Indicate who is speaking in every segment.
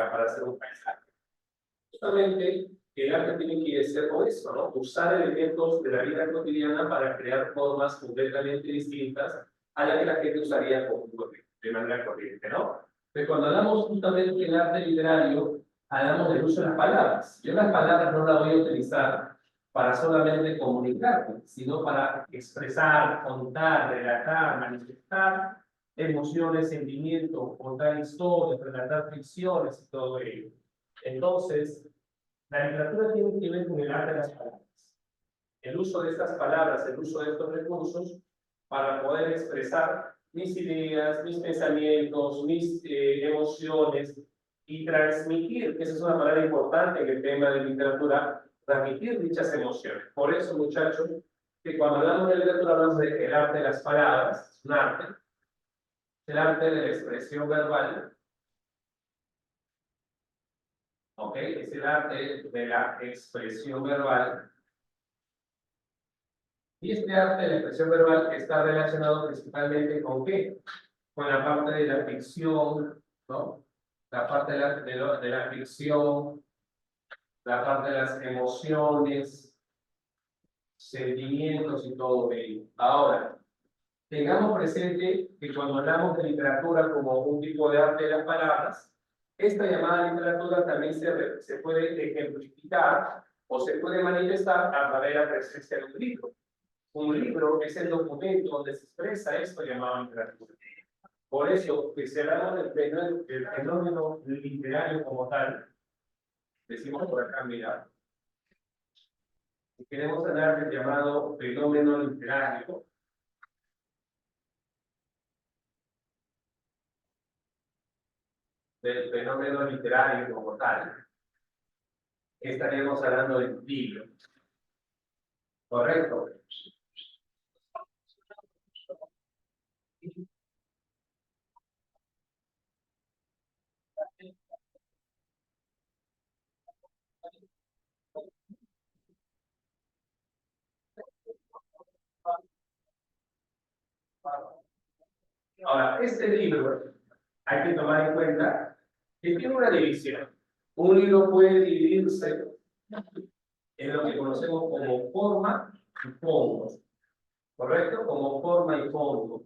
Speaker 1: para hacer un paisaje. Justamente el arte tiene que ser con eso, ¿no? Usar elementos de la vida cotidiana para crear formas completamente distintas a la que la gente usaría de manera corriente, ¿no? Pero cuando hablamos justamente del arte literario, hablamos del uso de las palabras. Yo las palabras no las voy a utilizar para solamente comunicarme, sino para expresar, contar, relatar, manifestar emociones, sentimientos, contar historias, relatar ficciones y todo ello. Entonces, la literatura tiene que ver con el arte de las palabras. El uso de estas palabras, el uso de estos recursos para poder expresar mis ideas, mis pensamientos, mis emociones y transmitir, que esa es una palabra importante en el tema de literatura, transmitir dichas emociones. Por eso, muchachos, que cuando hablamos de literatura hablamos del arte de las palabras, es un arte, el arte de la expresión verbal, ¿ok? Es el arte de la expresión verbal. Y este arte de la expresión verbal está relacionado principalmente con ¿qué? Con la parte de la ficción, ¿no? La parte de la ficción, la parte de las emociones, sentimientos y todo ello. Ahora, tengamos presente que cuando hablamos de literatura como un tipo de arte de las palabras, esta llamada literatura también se puede ejemplificar o se puede manifestar a través de la presencia de un libro. Un libro es el documento donde se expresa esto llamado literatura. Por eso, que si hablamos del fenómeno literario como tal, decimos por acá, mira, si queremos hablar del llamado fenómeno literario, del fenómeno literario como tal, estaríamos hablando del libro. ¿Correcto? Ahora, este libro hay que tomar en cuenta que tiene una división. Un libro puede dividirse en lo que conocemos como forma y fondo. ¿Correcto? Como forma y fondo.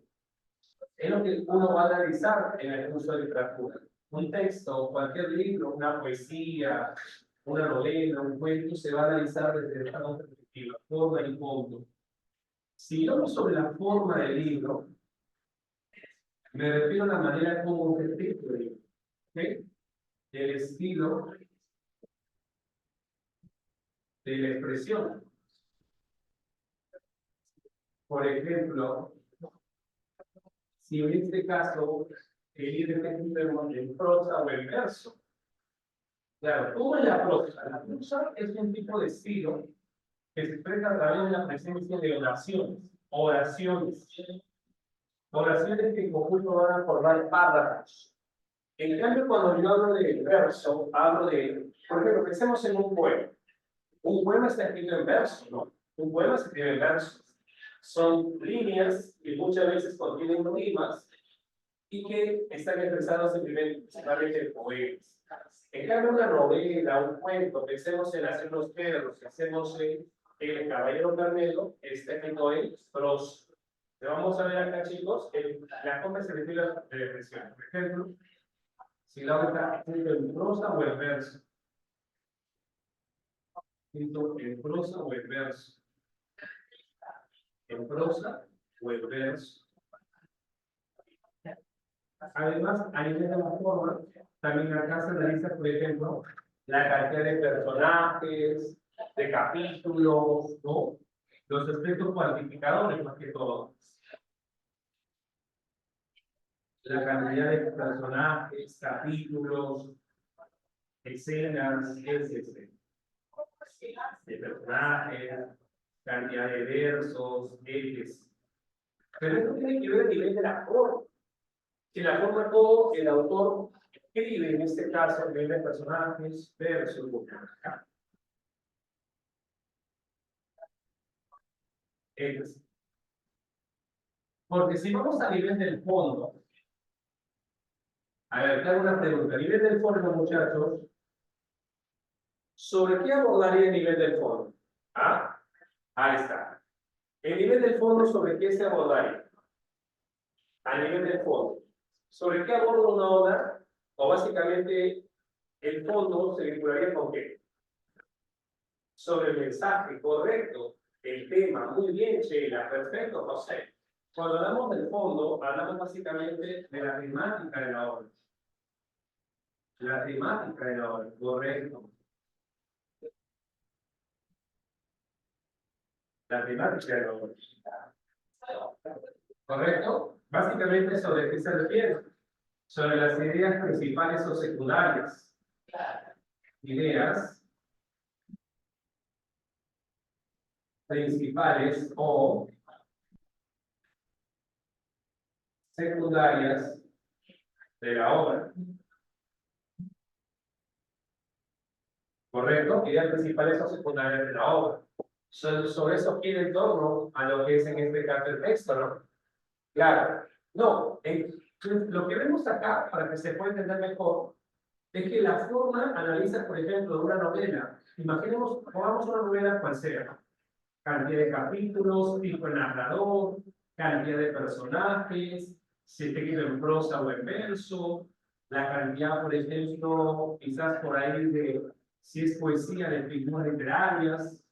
Speaker 1: Es lo que uno va a analizar en el curso de literatura. Un texto, cualquier libro, una poesía, una novela, un cuento, se va a analizar desde esta perspectiva, forma y fondo. Si vamos sobre la forma del libro, me refiero a la manera como se escribe el libro, ¿okay? El estilo de la expresión. Por ejemplo, si en este caso el libro está escrito en prosa o en verso. Claro, ¿cómo es la prosa? La prosa es un tipo de estilo que se expresa a través de la presencia de oraciones. Oraciones. Oraciones que en conjunto van a formar párrafos. En cambio, cuando yo hablo de verso, hablo de, por ejemplo, pensemos en un poema. Un poema está escrito en verso, ¿no? Un poema se escribe en versos. Son líneas que muchas veces contienen rimas y que están expresadas principalmente en poemas. En cambio, una novela, un cuento, pensemos en Hacer los perros, pensemos en El Caballero Carmelo, está escrito en prosa. Vamos a ver acá, chicos, la forma se refiere a la expresión. Por ejemplo, si la obra está escrito en prosa o en verso. Escrito en prosa o en verso. En prosa o en verso. Además, a nivel de la forma, también acá se analiza, por ejemplo, la cantidad de personajes, de capítulos, ¿no? Los aspectos cuantificadores, más que todo. La cantidad de personajes, capítulos, escenas, etc. De personajes, cantidad de versos, etc. Pero esto tiene que ver a nivel de la forma. Si la forma todo, el autor escribe, en este caso, a nivel de personajes, versos, etc. Porque si vamos a nivel del fondo, A ver, te hago una pregunta. Nivel del fondo, muchachos. ¿Sobre qué abordaría el nivel del fondo? ¿Ah? Ahí está. El nivel del fondo, ¿sobre qué se abordaría? A nivel del fondo. ¿Sobre qué aborda una oda? O básicamente, el fondo se vincularía con qué? Sobre el mensaje, correcto. El tema, muy bien, Sheila, perfecto, José. Cuando hablamos del fondo, hablamos básicamente de la temática de la obra. La temática de la obra, correcto. La temática de la obra. ¿Correcto? Básicamente, ¿sobre qué se refiere? Sobre las ideas principales o secundarias. Ideas principales o secundarias de la obra. ¿Correcto? Ideas principales o secundarias de la obra. Sobre eso quiere en torno a lo que es en este caso el texto, ¿no? Claro. No, lo que vemos acá, para que se pueda entender mejor, es que la forma analiza, por ejemplo, una novela. Imaginemos, pongamos una novela cual sea. Cantidad de capítulos, tipo de narrador, cantidad de personajes, si te quiero en prosa o en verso, la cantidad, por ejemplo, quizás por ahí de si es poesía de figuras literarias.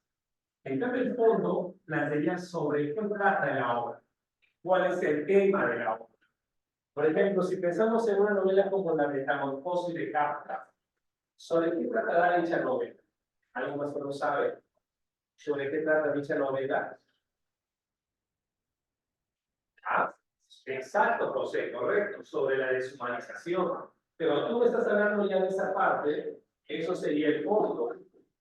Speaker 1: En cambio, el fondo plantearía sobre qué trata la obra, cuál es el tema de la obra. Por ejemplo, si pensamos en una novela como La Metamorfosis de Kafka, ¿sobre qué tratará dicha novela? ¿Alguien más lo sabe? ¿Sobre qué trata dicha novela? Ah, exacto, José, correcto, sobre la deshumanización. Pero tú me estás hablando ya de esa parte, eso sería el fondo,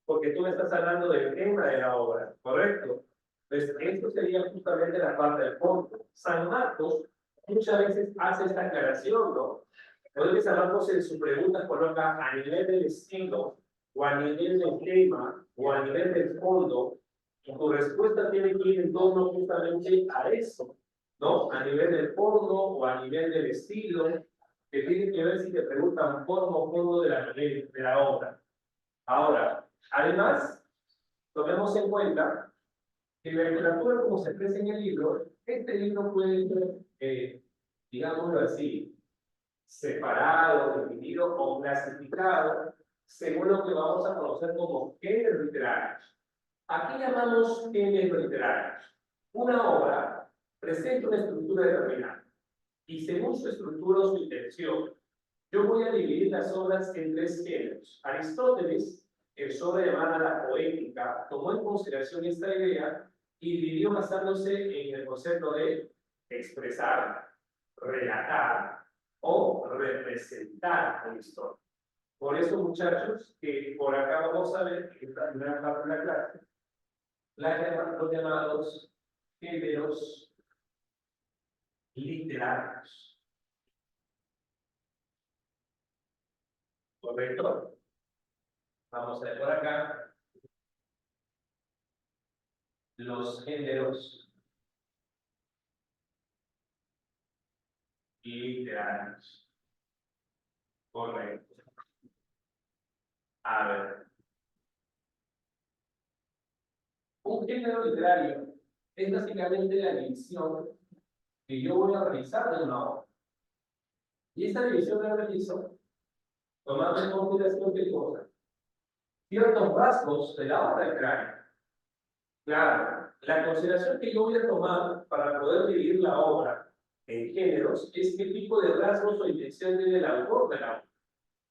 Speaker 1: porque tú me estás hablando del tema de la obra, ¿correcto? Pues esto sería justamente la parte del fondo. San Marcos muchas veces hace esta aclaración, ¿no? Puede que San Marcos en su pregunta coloca a nivel del estilo, o a nivel del tema, o a nivel del fondo, y tu respuesta tiene que ir en torno justamente a eso, ¿no? A nivel del fondo o a nivel del estilo, que tiene que ver si te preguntan forma o fondo de la obra. Ahora, además, tomemos en cuenta que la literatura, como se expresa en el libro, este libro puede ser, digámoslo así, separado, dividido o clasificado según lo que vamos a conocer como géneros literarios. ¿A qué llamamos géneros literarios? Una obra presenta una estructura determinada y según su estructura o su intención, yo voy a dividir las obras en tres géneros. Aristóteles, en su obra llamada La Poética, tomó en consideración esta idea y dividió basándose en el concepto de expresar, relatar o representar una historia. Por eso, muchachos, que por acá vamos a ver, en esta primera parte de la clase, los llamados géneros literarios. ¿Correcto? Vamos a ver por acá los géneros literarios. Correcto. A ver, un género literario es básicamente la división que yo voy a realizar de una obra. Y esta división la realizo tomando en consideración qué cosa. Ciertos rasgos de la obra literaria. Claro, la consideración que yo voy a tomar para poder dividir la obra en géneros es qué tipo de rasgos o intención tiene el autor de la obra.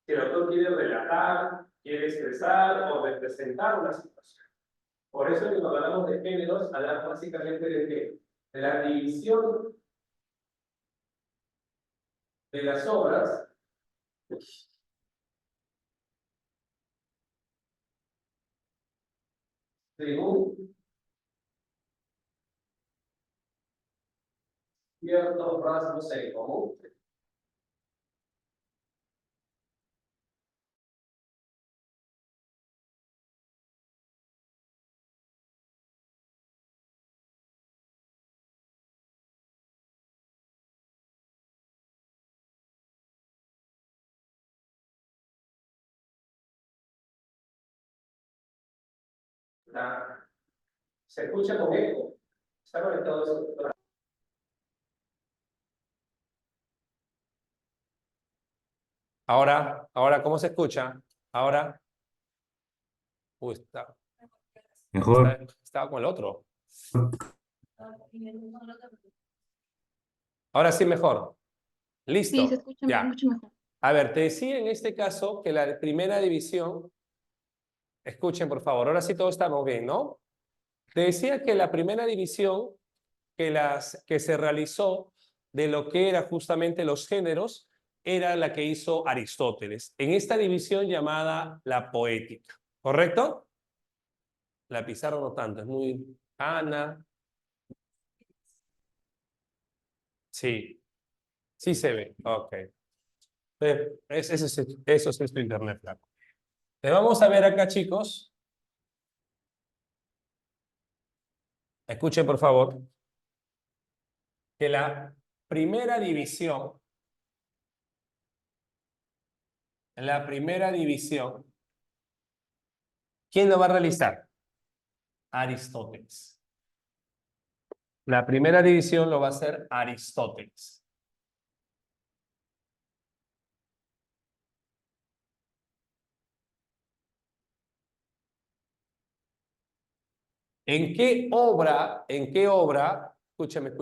Speaker 1: Si el autor quiere relatar, quiere expresar o representar una situación. Por eso cuando hablamos de géneros, hablamos básicamente de qué? De la división de las obras según ciertos rasgos en común. Se escucha con eco. Está conectado eso. Ahora, ¿cómo se escucha? Ahora, está,
Speaker 2: Mejor.
Speaker 1: estaba con el otro. Ahora sí, mejor.
Speaker 3: Sí, se
Speaker 1: Listo,
Speaker 3: escucha
Speaker 1: ya.
Speaker 3: mucho mejor.
Speaker 1: A ver, te decía en este caso que la primera división, escuchen por favor, ahora sí todos estamos bien, ¿no? Te decía que la primera división que se realizó de lo que era justamente los géneros era la que hizo Aristóteles, en esta división llamada la poética, ¿correcto? La pizarra no tanto, es muy... Ana, sí, sí se ve, ok. Eso es tu internet, flaco. Te vamos a ver acá, chicos. Escuchen, por favor, que la primera división, ¿quién lo va a realizar? Aristóteles. La primera división lo va a hacer Aristóteles. en qué obra, escúchame,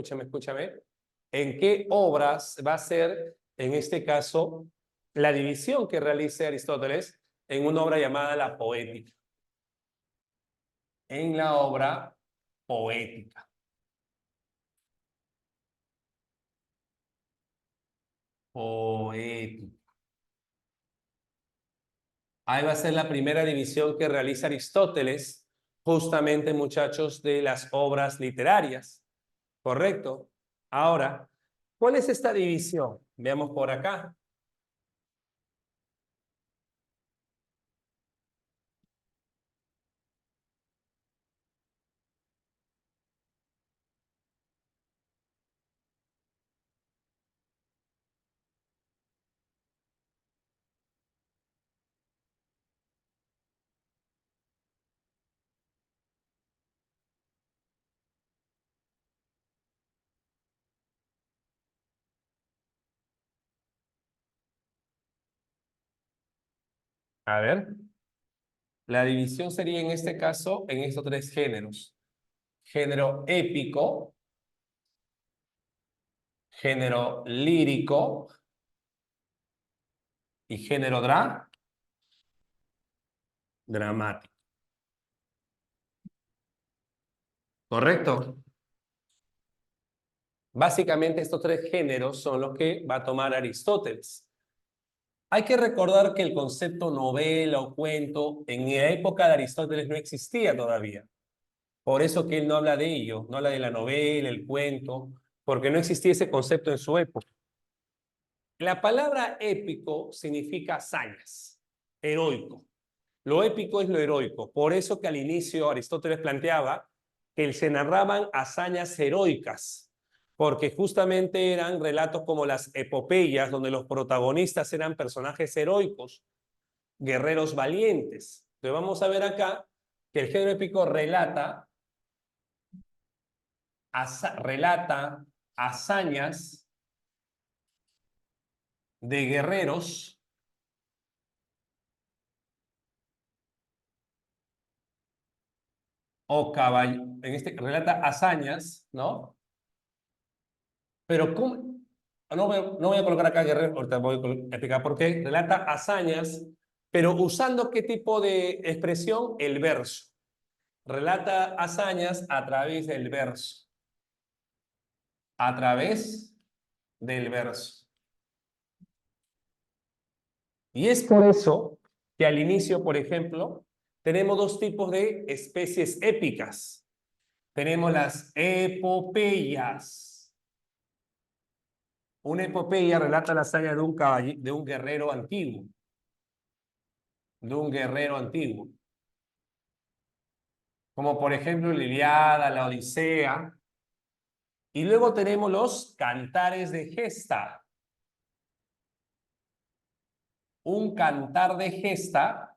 Speaker 1: en qué obras va a ser, en este caso, la división que realice Aristóteles en una obra llamada la Poética? En la obra poética. Poética. Ahí va a ser la primera división que realiza Aristóteles, justamente, muchachos, de las obras literarias. ¿Correcto? Ahora, ¿cuál es esta división? Veamos por acá. A ver. La división sería en este caso en estos tres géneros. Género épico, género lírico y género dramático. ¿Correcto? Básicamente estos tres géneros son los que va a tomar Aristóteles. Hay que recordar que el concepto novela o cuento en la época de Aristóteles no existía todavía. Por eso que él no habla de ello, no habla de la novela, el cuento, porque no existía ese concepto en su época. La palabra épico significa hazañas, heroico. Lo épico es lo heroico. Por eso que al inicio Aristóteles planteaba que se narraban hazañas heroicas, porque justamente eran relatos como las epopeyas, donde los protagonistas eran personajes heroicos, guerreros valientes. Entonces vamos a ver acá que el género épico relata hazañas de guerreros o caballeros, relata hazañas, ¿no? Pero ¿cómo? No voy a colocar acá guerrero, ahorita voy a explicar por qué. Relata hazañas, pero usando qué tipo de expresión, el verso. Relata hazañas a través del verso. A través del verso. Y es por eso que al inicio, por ejemplo, tenemos dos tipos de especies épicas. Tenemos las epopeyas. Una epopeya relata la hazaña de un guerrero antiguo. De un guerrero antiguo. Como por ejemplo la Ilíada, la Odisea. Y luego tenemos los cantares de gesta. Un cantar de gesta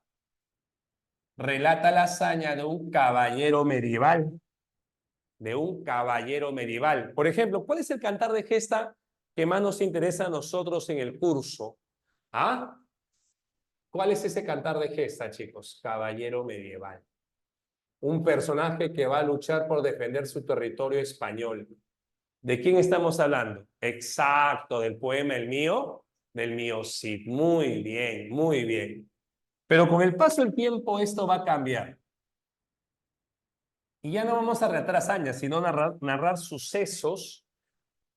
Speaker 3: relata la hazaña de un caballero medieval. De un caballero medieval. Por ejemplo, ¿cuál es el cantar de gesta que más nos interesa a nosotros en el curso? ¿Ah? ¿Cuál es ese cantar de gesta, chicos? Caballero medieval. Un personaje que va a luchar por defender su territorio español. ¿De quién estamos hablando? Exacto, del poema El mío, del mío Cid. Muy bien, muy bien. Pero con el paso del tiempo esto va a cambiar. Y ya no vamos a relatar hazañas, sino narrar sucesos.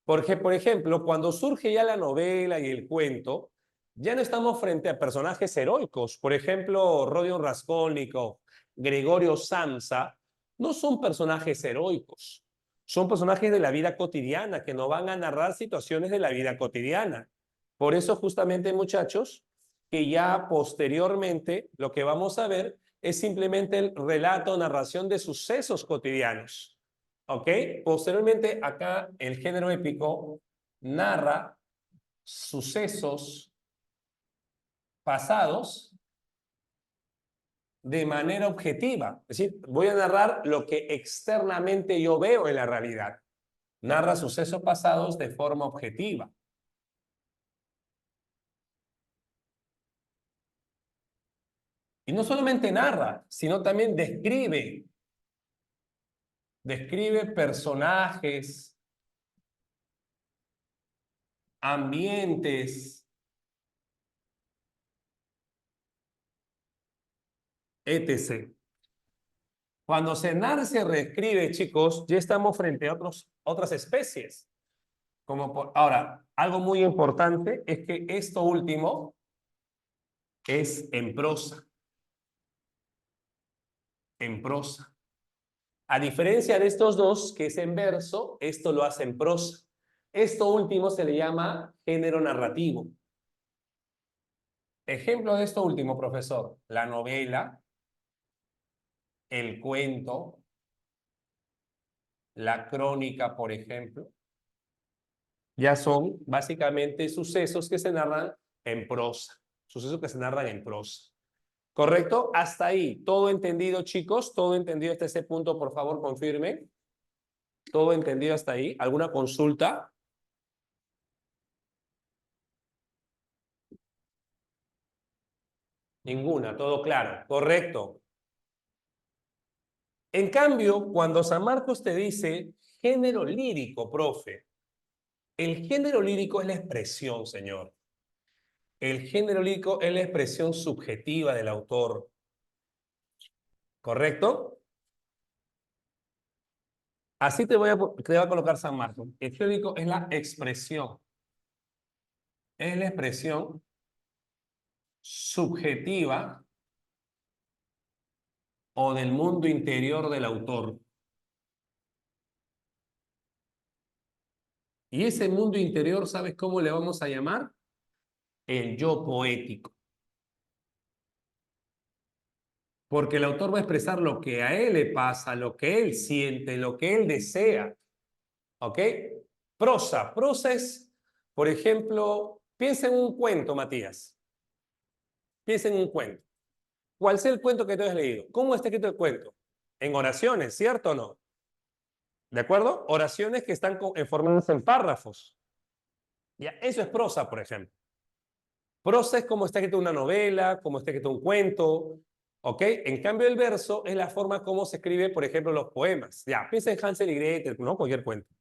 Speaker 3: Porque, por ejemplo, cuando surge ya la novela y el cuento, ya no estamos frente a personajes heroicos. Por ejemplo, Rodion Raskolnikov, Gregorio Samsa, no son personajes heroicos. Son personajes de la vida cotidiana que nos van a narrar situaciones de la vida cotidiana. Por eso, justamente, muchachos, que ya posteriormente lo que vamos a ver es simplemente el relato o narración de sucesos cotidianos. ¿Ok? Posteriormente, acá el género épico narra sucesos pasados de manera objetiva. Es decir, voy a narrar lo que externamente yo veo en la realidad. Narra sucesos pasados de forma objetiva. Y no solamente narra, sino también describe. Describe personajes, ambientes, etc. Cuando se narra y se reescribe, chicos, ya estamos frente a otras especies. Ahora, algo muy importante es que esto último es en prosa. En prosa. A diferencia de estos dos, que es en verso, esto lo hace en prosa. Esto último se le llama género narrativo. Ejemplo de esto último, profesor: la novela, el cuento, la crónica, por ejemplo, ya son básicamente sucesos que se narran en prosa. Sucesos que se narran en prosa. ¿Correcto? Hasta ahí. ¿Todo entendido, chicos? ¿Todo entendido hasta ese punto? Por favor, confirme. ¿Todo entendido hasta ahí? ¿Alguna consulta? Ninguna. Todo claro. Correcto. En cambio, cuando San Marcos te dice género lírico, profe, el género lírico es la expresión, señor. El género lírico es la expresión subjetiva del autor. ¿Correcto? Así te va a colocar San Marcos. El género lírico es la expresión. Es la expresión subjetiva o del mundo interior del autor. Y ese mundo interior, ¿sabes cómo le vamos a llamar? El yo poético. Porque el autor va a expresar lo que a él le pasa, lo que él siente, lo que él desea. ¿Ok? Prosa. Prosa es, por ejemplo, piensa en un cuento, Matías. Piensa en un cuento. ¿Cuál sea el cuento que tú has leído? ¿Cómo está escrito el cuento? En oraciones, ¿cierto o no? ¿De acuerdo? Oraciones que están formadas en párrafos. Ya, eso es prosa, por ejemplo. Prosa es como está escrito una novela, como está escrito un cuento, ¿ok? En cambio, el verso es la forma como se escribe, por ejemplo, los poemas. Ya, piensa en Hansel y Gretel, no cualquier cuento.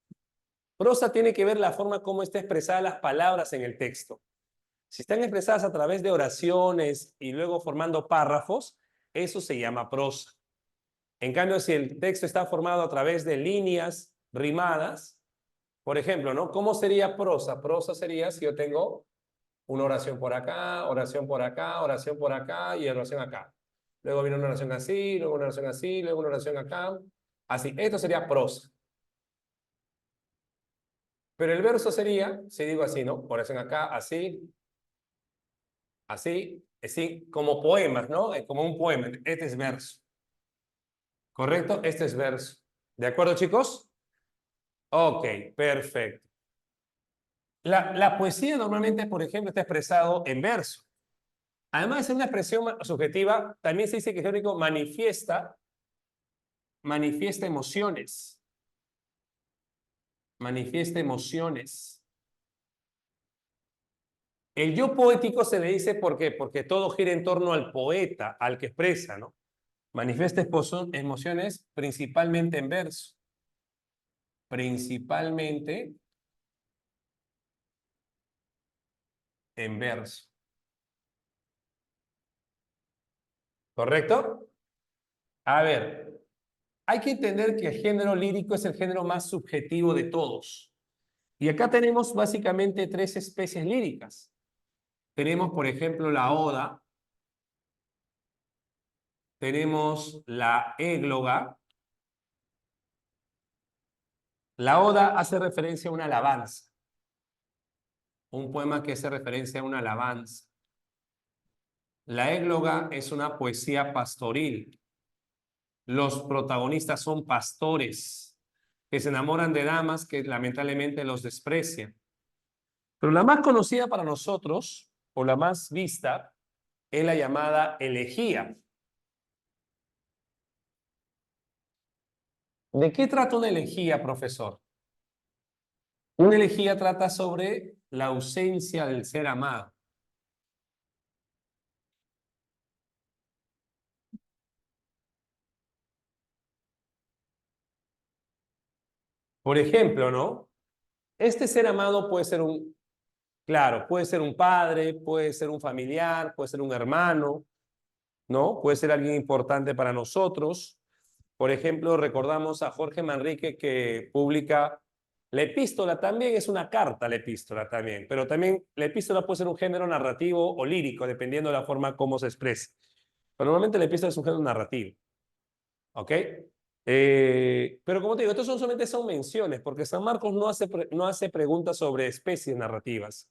Speaker 3: Prosa tiene que ver la forma como está expresada las palabras en el texto. Si están expresadas a través de oraciones y luego formando párrafos, eso se llama prosa. En cambio, si el texto está formado a través de líneas rimadas, por ejemplo, ¿no? ¿Cómo sería prosa? Prosa sería si yo tengo una oración por acá, oración por acá, oración por acá y oración acá. Luego viene una oración así, luego una oración así, luego una oración acá. Así, esto sería prosa. Pero el verso sería, si digo así, ¿no? Oración acá, así, así, así, como poemas, ¿no? Como un poema. Este es verso. ¿Correcto? Este es verso. ¿De acuerdo, chicos? Ok, perfecto. La poesía normalmente, por ejemplo, está expresado en verso. Además de ser una expresión subjetiva, también se dice que hegemónico manifiesta emociones. Manifiesta emociones. El yo poético se le dice ¿por qué? Porque todo gira en torno al poeta, al que expresa, ¿no? Manifiesta emociones principalmente en verso. Principalmente en verso. ¿Correcto? A ver, hay que entender que el género lírico es el género más subjetivo de todos. Y acá tenemos básicamente tres especies líricas. Tenemos, por ejemplo, la oda, tenemos la égloga. La oda hace referencia a una alabanza, un poema que hace referencia a una alabanza. La égloga es una poesía pastoril. Los protagonistas son pastores que se enamoran de damas que lamentablemente los desprecian. Pero la más conocida para nosotros, o la más vista, es la llamada elegía. ¿De qué trata una elegía, profesor? Una elegía trata sobre la ausencia del ser amado. Por ejemplo, ¿no? Este ser amado puede ser claro, puede ser un padre, puede ser un familiar, puede ser un hermano, ¿no? Puede ser alguien importante para nosotros. Por ejemplo, recordamos a Jorge Manrique que publica la epístola, también es una carta la epístola también, pero también la epístola puede ser un género narrativo o lírico, dependiendo de la forma como se exprese. Pero normalmente la epístola es un género narrativo, ¿ok? Pero como te digo, estos solamente son menciones, porque San Marcos no hace preguntas sobre especies narrativas.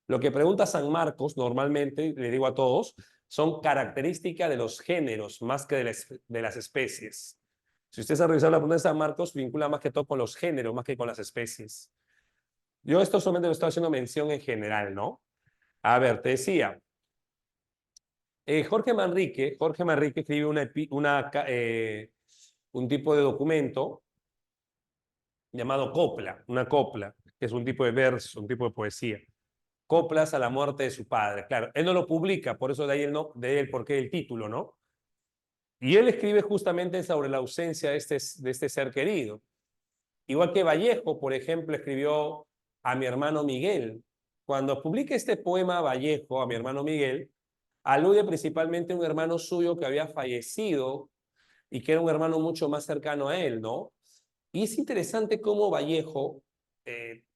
Speaker 3: Lo que pregunta San Marcos normalmente, le digo a todos, son características de los géneros más que de las especies. Si ustedes han revisado la pregunta de San Marcos, vincula más que todo con los géneros, más que con las especies. Yo esto solamente lo estoy haciendo mención en general, ¿no? A ver, te decía, Jorge Manrique escribe un tipo de documento llamado copla, una copla, que es un tipo de verso, un tipo de poesía. Coplas a la muerte de su padre. Claro, él no lo publica, por eso de ahí el porqué del título, ¿no? Y él escribe justamente sobre la ausencia de este ser querido. Igual que Vallejo, por ejemplo, escribió a mi hermano Miguel. Cuando publica este poema Vallejo, a mi hermano Miguel, alude principalmente a un hermano suyo que había fallecido y que era un hermano mucho más cercano a él, ¿no? Y es interesante cómo Vallejo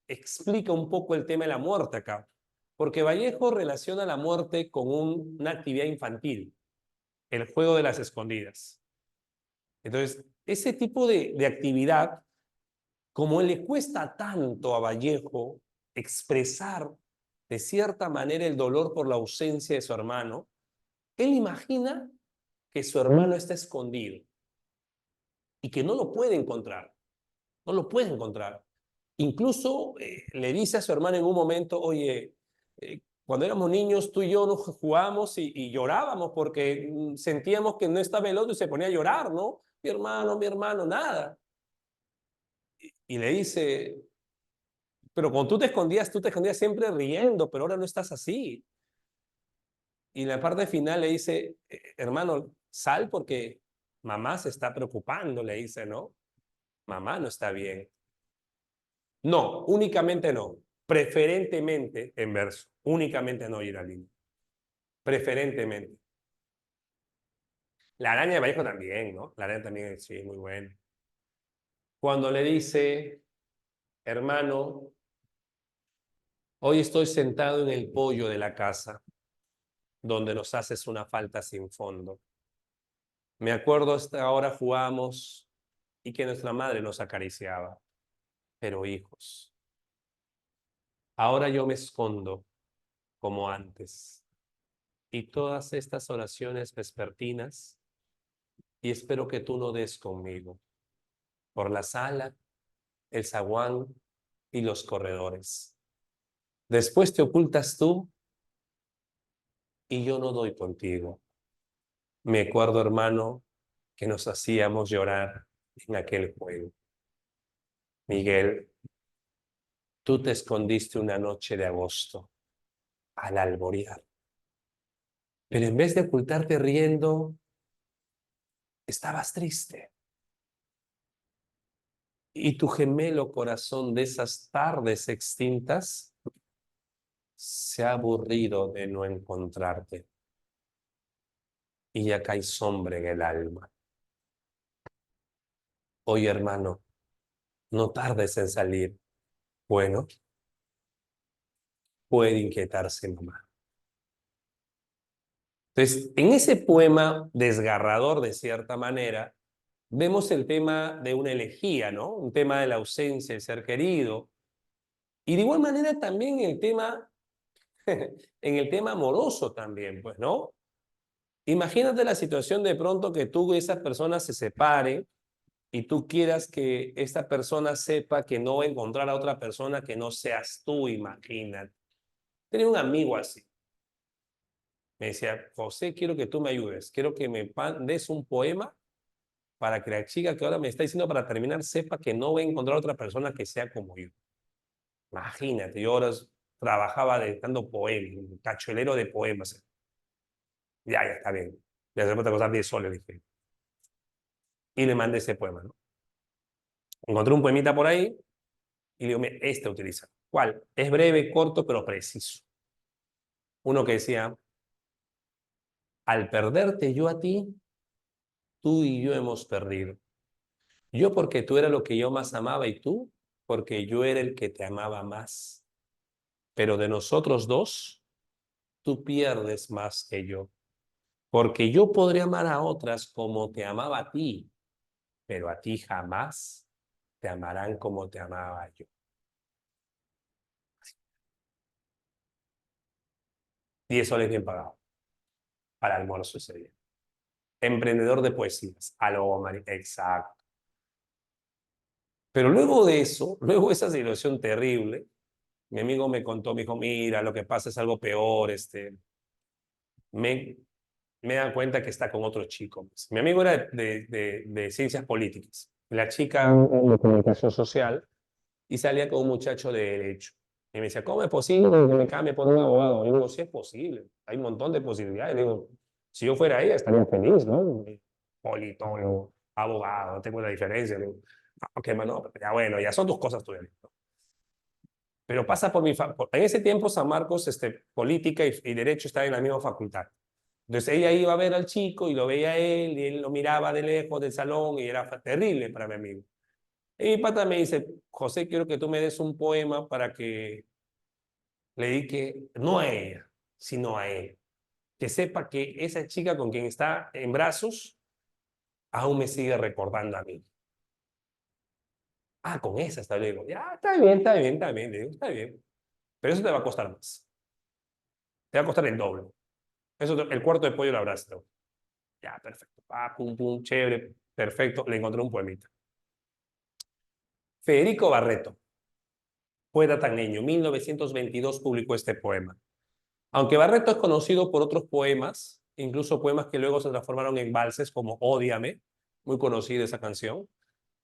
Speaker 3: explica un poco el tema de la muerte acá, porque Vallejo relaciona la muerte con una actividad infantil, el juego de las escondidas. Entonces, ese tipo de actividad, como le cuesta tanto a Vallejo expresar de cierta manera el dolor por la ausencia de su hermano, él imagina que su hermano está escondido y que no lo puede encontrar, no lo puede encontrar. Incluso le dice a su hermano en un momento, oye, cuando éramos niños tú y yo nos jugábamos y llorábamos porque sentíamos que no estaba el otro y se ponía a llorar, ¿no? Mi hermano, nada. Y le dice, pero cuando tú te escondías siempre riendo, pero ahora no estás así. Y en la parte final le dice, hermano, sal porque mamá se está preocupando, le dice, ¿no? Mamá no está bien. No, únicamente no. Preferentemente en verso. Únicamente no, Giraldino. Preferentemente. La araña de Vallejo también, ¿no? La araña también sí, muy buena. Cuando le dice, hermano, hoy estoy sentado en el poyo de la casa, donde nos haces una falta sin fondo. Me acuerdo hasta ahora jugamos y que nuestra madre nos acariciaba. Pero hijos, ahora yo me escondo como antes. Y todas estas oraciones vespertinas, y espero que tú no des conmigo, por la sala, el zaguán y los corredores. Después te ocultas tú y yo no doy contigo. Me acuerdo, hermano, que nos hacíamos llorar en aquel juego. Miguel, tú te escondiste una noche de agosto al alborear, pero en vez de ocultarte riendo, estabas triste. Y tu gemelo corazón de esas tardes extintas se ha aburrido de no encontrarte. Y ya cae sombra en el alma. Oye, hermano, no tardes en salir. Bueno, puede inquietarse mamá. Entonces, en ese poema desgarrador de cierta manera, vemos el tema de una elegía, ¿no? Un tema de la ausencia, el ser querido. Y de igual manera también el tema, en el tema amoroso también, pues, ¿no? Imagínate la situación de pronto que tú y esa persona se separen y tú quieras que esta persona sepa que no va a encontrar a otra persona que no seas tú, imagínate. Tenía un amigo así. Me decía, José, quiero que tú me ayudes, quiero que me des un poema para que la chica que ahora me está diciendo para terminar sepa que no voy a encontrar otra persona que sea como yo. Imagínate, yo ahora trabajaba dando poemas, un cacholero de poemas. Ya, está bien. Le hacemos otra cosa 10 soles, dije. Y le mandé ese poema, ¿no? Encontré un poemita por ahí y le digo, mira, este utiliza. ¿Cuál? Es breve, corto, pero preciso. Uno que decía, al perderte yo a ti, tú y yo hemos perdido. Yo porque tú eras lo que yo más amaba y tú porque yo era el que te amaba más. Pero de nosotros dos, tú pierdes más que yo. Porque yo podría amar a otras como te amaba a ti, pero a ti jamás te amarán como te amaba yo. 10 soles bien pagados para almuerzo ese día. Emprendedor de poesías. A lo Mari. Exacto. Pero luego de eso, luego de esa situación terrible, mi amigo me contó, me dijo, mira, lo que pasa es algo peor, me, me dan cuenta que está con otro chico. Mi amigo era de ciencias políticas. La chica de comunicación social y salía con un muchacho de derecho. Y me decía, ¿cómo es posible que me cambie por un abogado? Y yo digo, sí es posible, hay un montón de posibilidades. Digo, si yo fuera ella, estaría feliz, ¿no? Politólogo, abogado, no tengo la diferencia. Digo, ok, bueno, ya bueno, ya son tus cosas tuyas. Pero pasa por mi... En ese tiempo San Marcos, política y derecho estaban en la misma facultad. Entonces ella iba a ver al chico y lo veía a él y él lo miraba de lejos del salón y era terrible para mi amigo. Y mi pata me dice, José, quiero que tú me des un poema para que le dedique no a ella, sino a él. Que sepa que esa chica con quien está en brazos aún me sigue recordando a mí. Ah, con esa está bien. Digo, ya, está bien, está bien, está bien. Le digo, está bien. Pero eso te va a costar más. Te va a costar el doble. Eso, el cuarto de pollo lo habrás. Ya, perfecto. Ah, pum, pum, chévere, perfecto. Le encontré un poemita. Federico Barreto, poeta tangueño, 1922 publicó este poema. Aunque Barreto es conocido por otros poemas, incluso poemas que luego se transformaron en valses como Ódiame, muy conocida esa canción,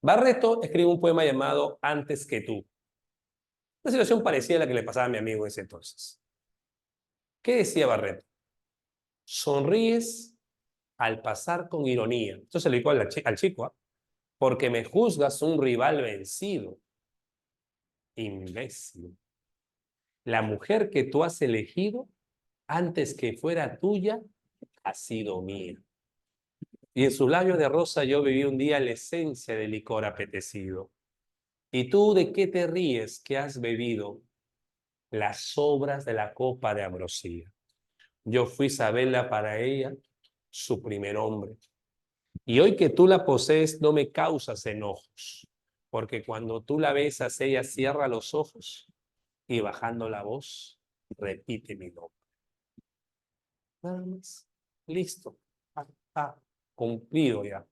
Speaker 3: Barreto escribe un poema llamado Antes que tú. Una situación parecida a la que le pasaba a mi amigo en ese entonces. ¿Qué decía Barreto? Sonríes al pasar con ironía. Esto se lo dijo al chico, ¿eh? Porque me juzgas un rival vencido. Imbécil. La mujer que tú has elegido, antes que fuera tuya, ha sido mía. Y en sus labios de rosa yo viví un día la esencia del licor apetecido. ¿Y tú de qué te ríes que has bebido las sobras de la copa de ambrosía? Yo fui Isabela para ella, su primer hombre. Y hoy que tú la posees no me causas enojos, porque cuando tú la besas ella cierra los ojos y bajando la voz repite mi nombre. Nada más. Listo. Cumplido ya.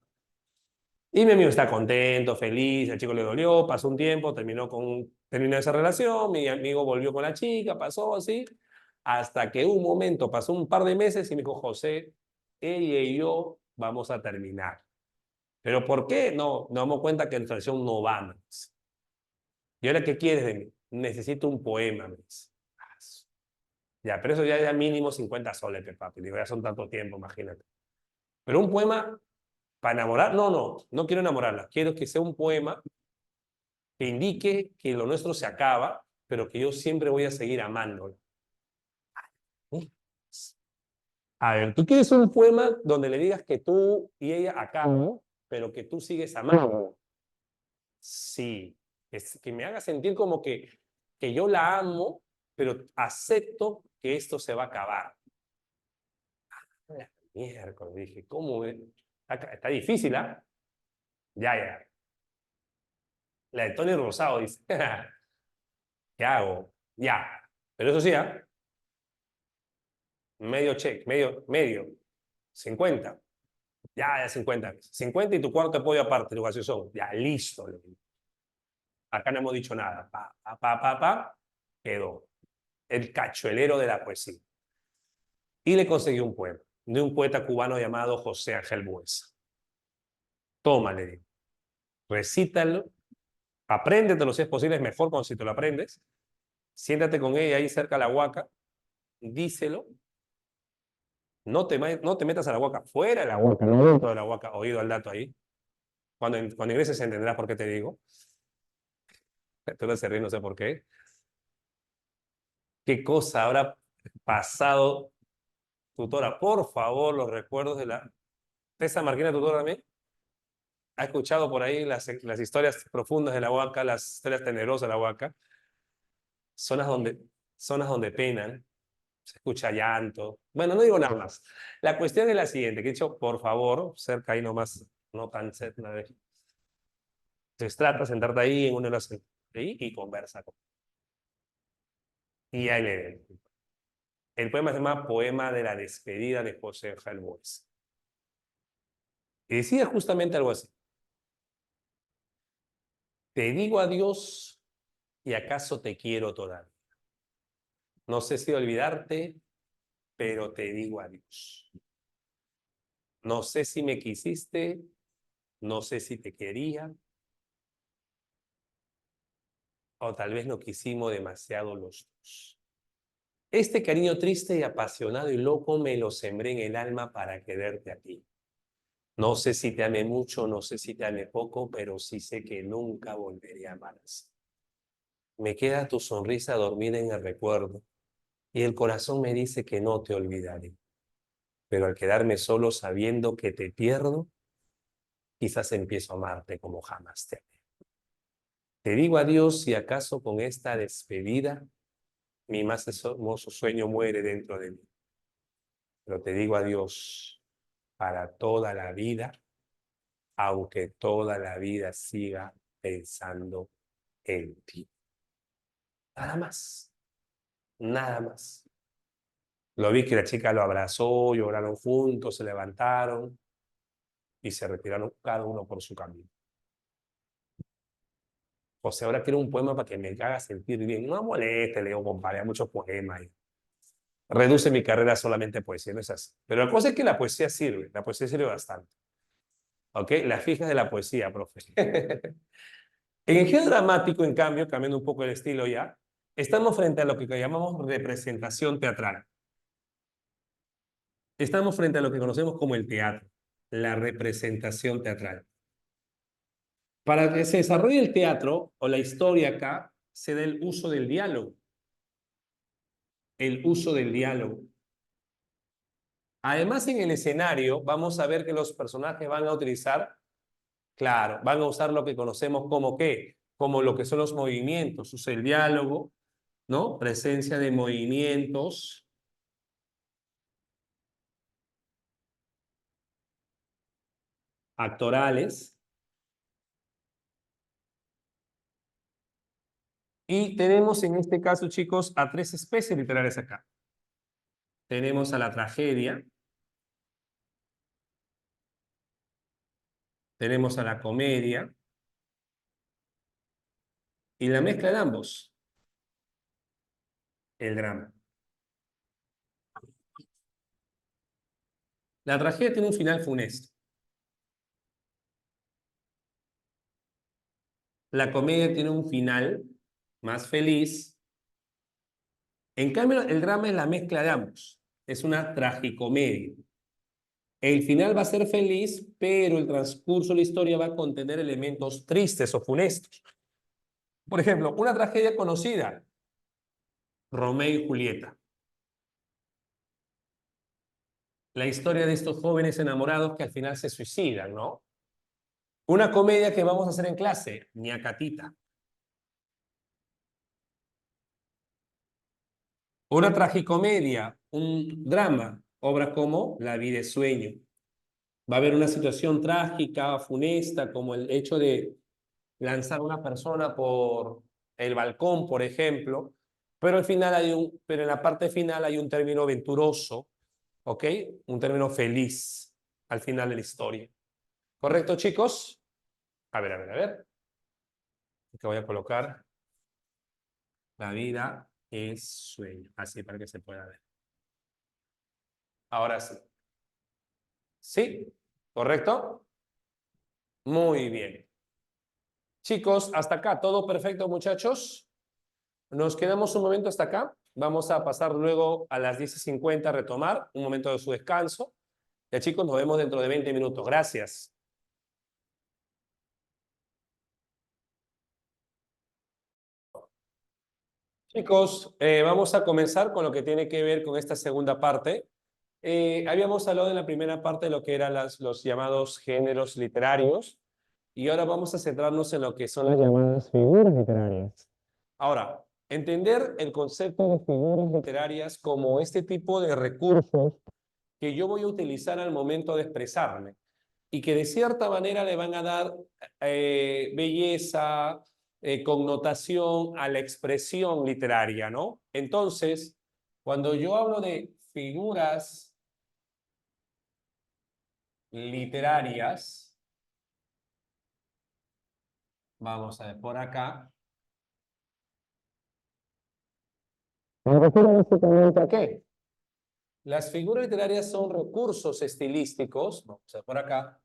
Speaker 3: Y mi amigo está contento, feliz, el chico le dolió, pasó un tiempo, terminó esa relación, mi amigo volvió con la chica, pasó así, Hasta que un momento, pasó un par de meses y me dijo, José, ella y yo vamos a terminar. ¿Pero por qué? No, nos damos cuenta que la relación no va más. ¿Y ahora qué quieres de mí? Necesito un poema, me dice. Ya, pero eso ya mínimo 50 soles, papi. Digo, ya son tanto tiempo, imagínate. Pero un poema para enamorar, no quiero enamorarla. Quiero que sea un poema que indique que lo nuestro se acaba, pero que yo siempre voy a seguir amándola. A ver, ¿tú quieres un poema donde le digas que tú y ella acaban, pero que tú sigues amando? Sí, es que me haga sentir como que yo la amo, pero acepto que esto se va a acabar. Miércoles, dije, ¿cómo? Está difícil, ¿ah? Ya. La de Tony Rosado dice, ¿qué hago? Ya. Pero eso sí, ¿ah? Medio check, medio. 50. Ya 50. 50 y tu cuarto de pollo aparte, tu gaseosón. Ya, listo. Acá no hemos dicho nada. Quedó. El cachuelero de la poesía. Y le conseguí un poema de un poeta cubano llamado José Ángel Buesa. Tómale, digo. Recítalo. Apréndetelo si es posible, es mejor cuando si te lo aprendes. Siéntate con ella ahí cerca de la huaca. Díselo. No te metas a la huaca, fuera de la huaca, no dentro de la huaca. Oído al dato ahí. Cuando ingreses entenderás por qué te digo. Tú no se ríe, no sé por qué. ¿Qué cosa habrá pasado, tutora? Por favor, los recuerdos de la... ¿Esa Marquina, tutora, también? ¿Ha escuchado por ahí las historias profundas de la huaca, las historias tenebrosas de la huaca? Zonas donde, zonas donde penan, se escucha llanto. Bueno, no digo nada más. La cuestión es la siguiente, que he dicho, por favor, cerca ahí nomás, no tan cerca de... Se trata de sentarte ahí en una de las... ahí y conversa. Y ahí le... El poema se llama Poema de la despedida de José Ángel Buesa. Y decía justamente algo así. Te digo adiós y acaso te quiero todavía. No sé si olvidarte, pero te digo adiós. No sé si me quisiste, no sé si te quería, o tal vez no quisimos demasiado los dos. Este cariño triste y apasionado y loco me lo sembré en el alma para quererte a ti. No sé si te amé mucho, no sé si te amé poco, pero sí sé que nunca volveré a amar así. Me queda tu sonrisa dormida en el recuerdo y el corazón me dice que no te olvidaré. Pero al quedarme solo sabiendo que te pierdo, quizás empiezo a amarte como jamás te amé. Te digo adiós si acaso con esta despedida mi más hermoso sueño muere dentro de mí. Pero te digo adiós para toda la vida, aunque toda la vida siga pensando en ti. Nada más, nada más. Lo vi que la chica lo abrazó, lloraron juntos, se levantaron y se retiraron cada uno por su camino. José, ahora quiero un poema para que me haga sentir bien. No moleste, le digo, compadre, hay muchos poemas. Reduce mi carrera solamente a poesía, no es así. Pero la cosa es que la poesía sirve bastante. ¿Ok? Las fijas de la poesía, profe. En el género dramático, en cambio, cambiando un poco el estilo ya, estamos frente a lo que llamamos representación teatral. Estamos frente a lo que conocemos como el teatro, la representación teatral. Para que se desarrolle el teatro o la historia acá, se da el uso del diálogo. El uso del diálogo. Además, en el escenario vamos a ver que los personajes van a utilizar, claro, van a usar lo que conocemos como ¿qué? Como lo que son los movimientos, usa el diálogo, ¿no? Presencia de movimientos actorales. Y tenemos en este caso, chicos, a tres especies literarias acá. Tenemos a la tragedia, tenemos a la comedia y la mezcla de ambos, el drama. La tragedia tiene un final funesto. La comedia tiene un final más feliz. En cambio, el drama es la mezcla de ambos. Es una tragicomedia. El final va a ser feliz, pero el transcurso de la historia va a contener elementos tristes o funestos. Por ejemplo, una tragedia conocida, Romeo y Julieta. La historia de estos jóvenes enamorados que al final se suicidan, ¿no? Una comedia que vamos a hacer en clase, Ñacatita. Una tragicomedia, un drama, obras como La vida es sueño. Va a haber una situación trágica, funesta, como el hecho de lanzar a una persona por el balcón, por ejemplo, pero al final pero en la parte final hay un término venturoso, ¿ok? Un término feliz al final de la historia. ¿Correcto, chicos? A ver, a ver, a ver. Que voy a colocar La vida es sueño, así para que se pueda ver. Ahora sí. ¿Sí? ¿Correcto? Muy bien. Chicos, hasta acá, ¿todo perfecto, muchachos? Nos quedamos un momento hasta acá. Vamos a pasar luego a las 10:50 a retomar, un momento de su descanso. Ya, chicos, nos vemos dentro de 20 minutos. Gracias. Chicos, vamos a comenzar con lo que tiene que ver con esta segunda parte. Habíamos hablado en la primera parte de lo que eran los llamados géneros literarios y ahora vamos a centrarnos en lo que son las llamadas figuras literarias. Ahora, entender el concepto de figuras literarias como este tipo de recursos que yo voy a utilizar al momento de expresarme y que de cierta manera le van a dar belleza, connotación a la expresión literaria, ¿no? Entonces, cuando yo hablo de figuras literarias, vamos a ver por acá, me refiero básicamente a qué. Las figuras literarias son recursos estilísticos, vamos a ver por acá,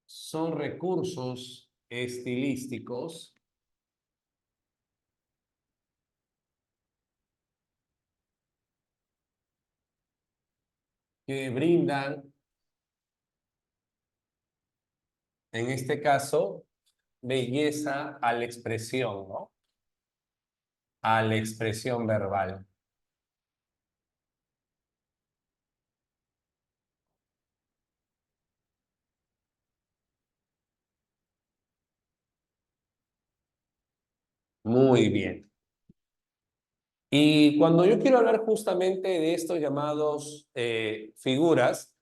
Speaker 3: son recursos estilísticos que brindan, en este caso, belleza a la expresión, ¿no? A la expresión verbal. Muy bien. Y cuando yo quiero hablar justamente de estos llamados figuras,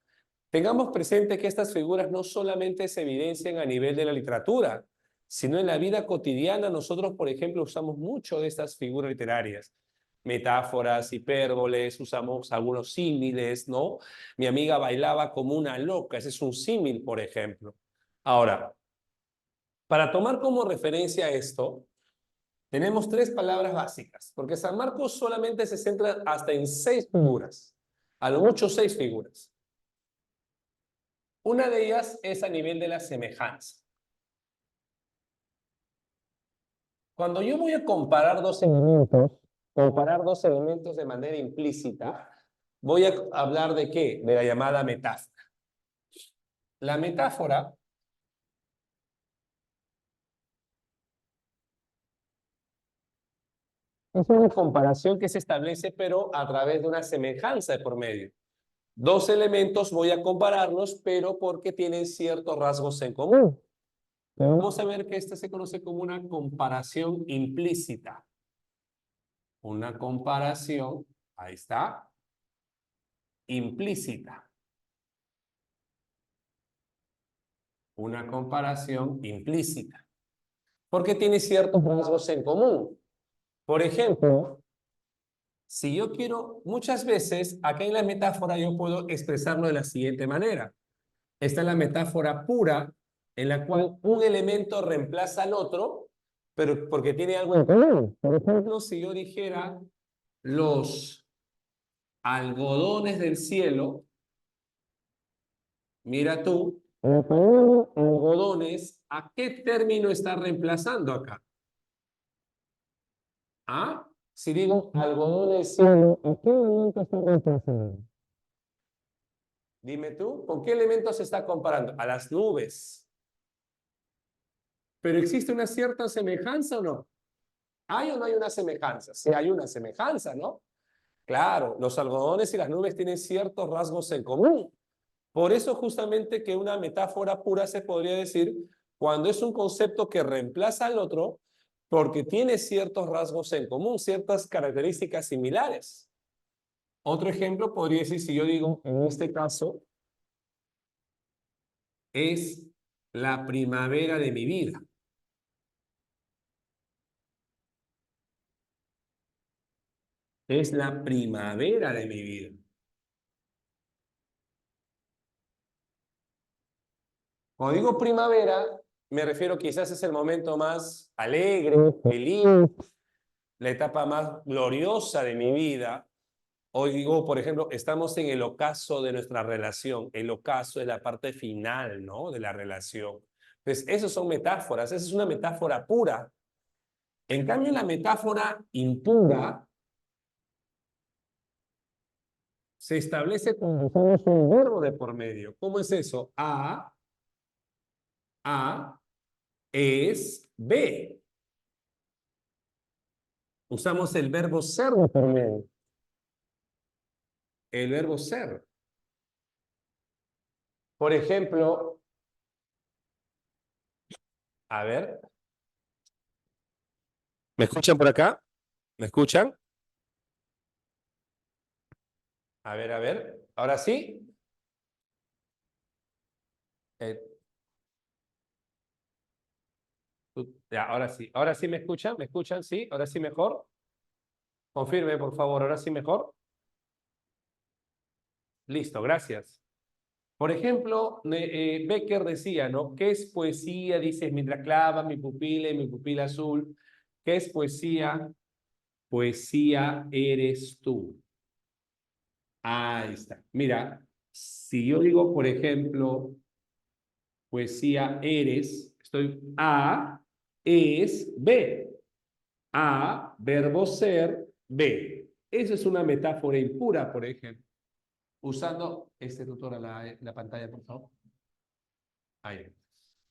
Speaker 3: tengamos presente que estas figuras no solamente se evidencian a nivel de la literatura, sino en la vida cotidiana. Nosotros, por ejemplo, usamos mucho de estas figuras literarias. Metáforas, hipérboles, usamos algunos símiles, ¿no? Mi amiga bailaba como una loca, ese es un símil, por ejemplo. Ahora, para tomar como referencia esto, tenemos 3 palabras básicas, porque San Marcos solamente se centra hasta en 6 figuras, a lo mucho 6 figuras. Una de ellas es a nivel de la semejanza. Cuando yo voy a comparar dos elementos de manera implícita, voy a hablar de ¿qué? De la llamada metáfora. La metáfora es una comparación que se establece, pero a través de una semejanza de por medio. Dos elementos voy a compararlos, pero porque tienen ciertos rasgos en común. Vamos a ver que esta se conoce como una comparación implícita. Una comparación, ahí está, implícita. Una comparación implícita. Porque tiene ciertos rasgos en común. Por ejemplo, si yo quiero, muchas veces, acá en la metáfora yo puedo expresarlo de la siguiente manera. Esta es la metáfora pura, en la cual un elemento reemplaza al otro, pero porque tiene algo en común. Por ejemplo, si yo dijera los algodones del cielo, mira tú, la palabra algodones, ¿a qué término está reemplazando acá? ¿Ah? Si digo algodón del cielo, ¿a qué elemento está reemplazando? Dime tú, ¿con qué elemento se está comparando? A las nubes. ¿Pero existe una cierta semejanza o no? ¿Hay o no hay una semejanza? Sí, hay una semejanza, ¿no? Claro, los algodones y las nubes tienen ciertos rasgos en común. Por eso justamente que una metáfora pura se podría decir cuando es un concepto que reemplaza al otro porque tiene ciertos rasgos en común, ciertas características similares. Otro ejemplo podría decir, si yo digo, en este caso, es la primavera de mi vida. Es la primavera de mi vida. Cuando digo primavera, me refiero quizás es el momento más alegre, feliz, la etapa más gloriosa de mi vida. Hoy digo, por ejemplo, estamos en el ocaso de nuestra relación. El ocaso es la parte final, ¿no? De la relación. Pues esas son metáforas. Esa es una metáfora pura. En cambio, la metáfora impura se establece cuando usamos un verbo de por medio. ¿Cómo es eso? A es B. Usamos el verbo ser de por medio. El verbo ser. Por ejemplo, a ver, ¿me escuchan por acá? ¿Me escuchan? A ver, ¿ahora sí? Eh, ya, ahora sí me escuchan, sí, ahora sí mejor. Confirme, por favor, ahora sí mejor. Listo, gracias. Por ejemplo, Becker decía, ¿no? ¿Qué es poesía? Dices, mientras clava mi pupila azul. ¿Qué es poesía? Poesía eres tú. Ahí está. Mira, si yo digo, por ejemplo, poesía eres, estoy A, es, B. A, verbo ser, B. Esa es una metáfora impura, por ejemplo. Usando, tutora, la pantalla, por favor. Ahí.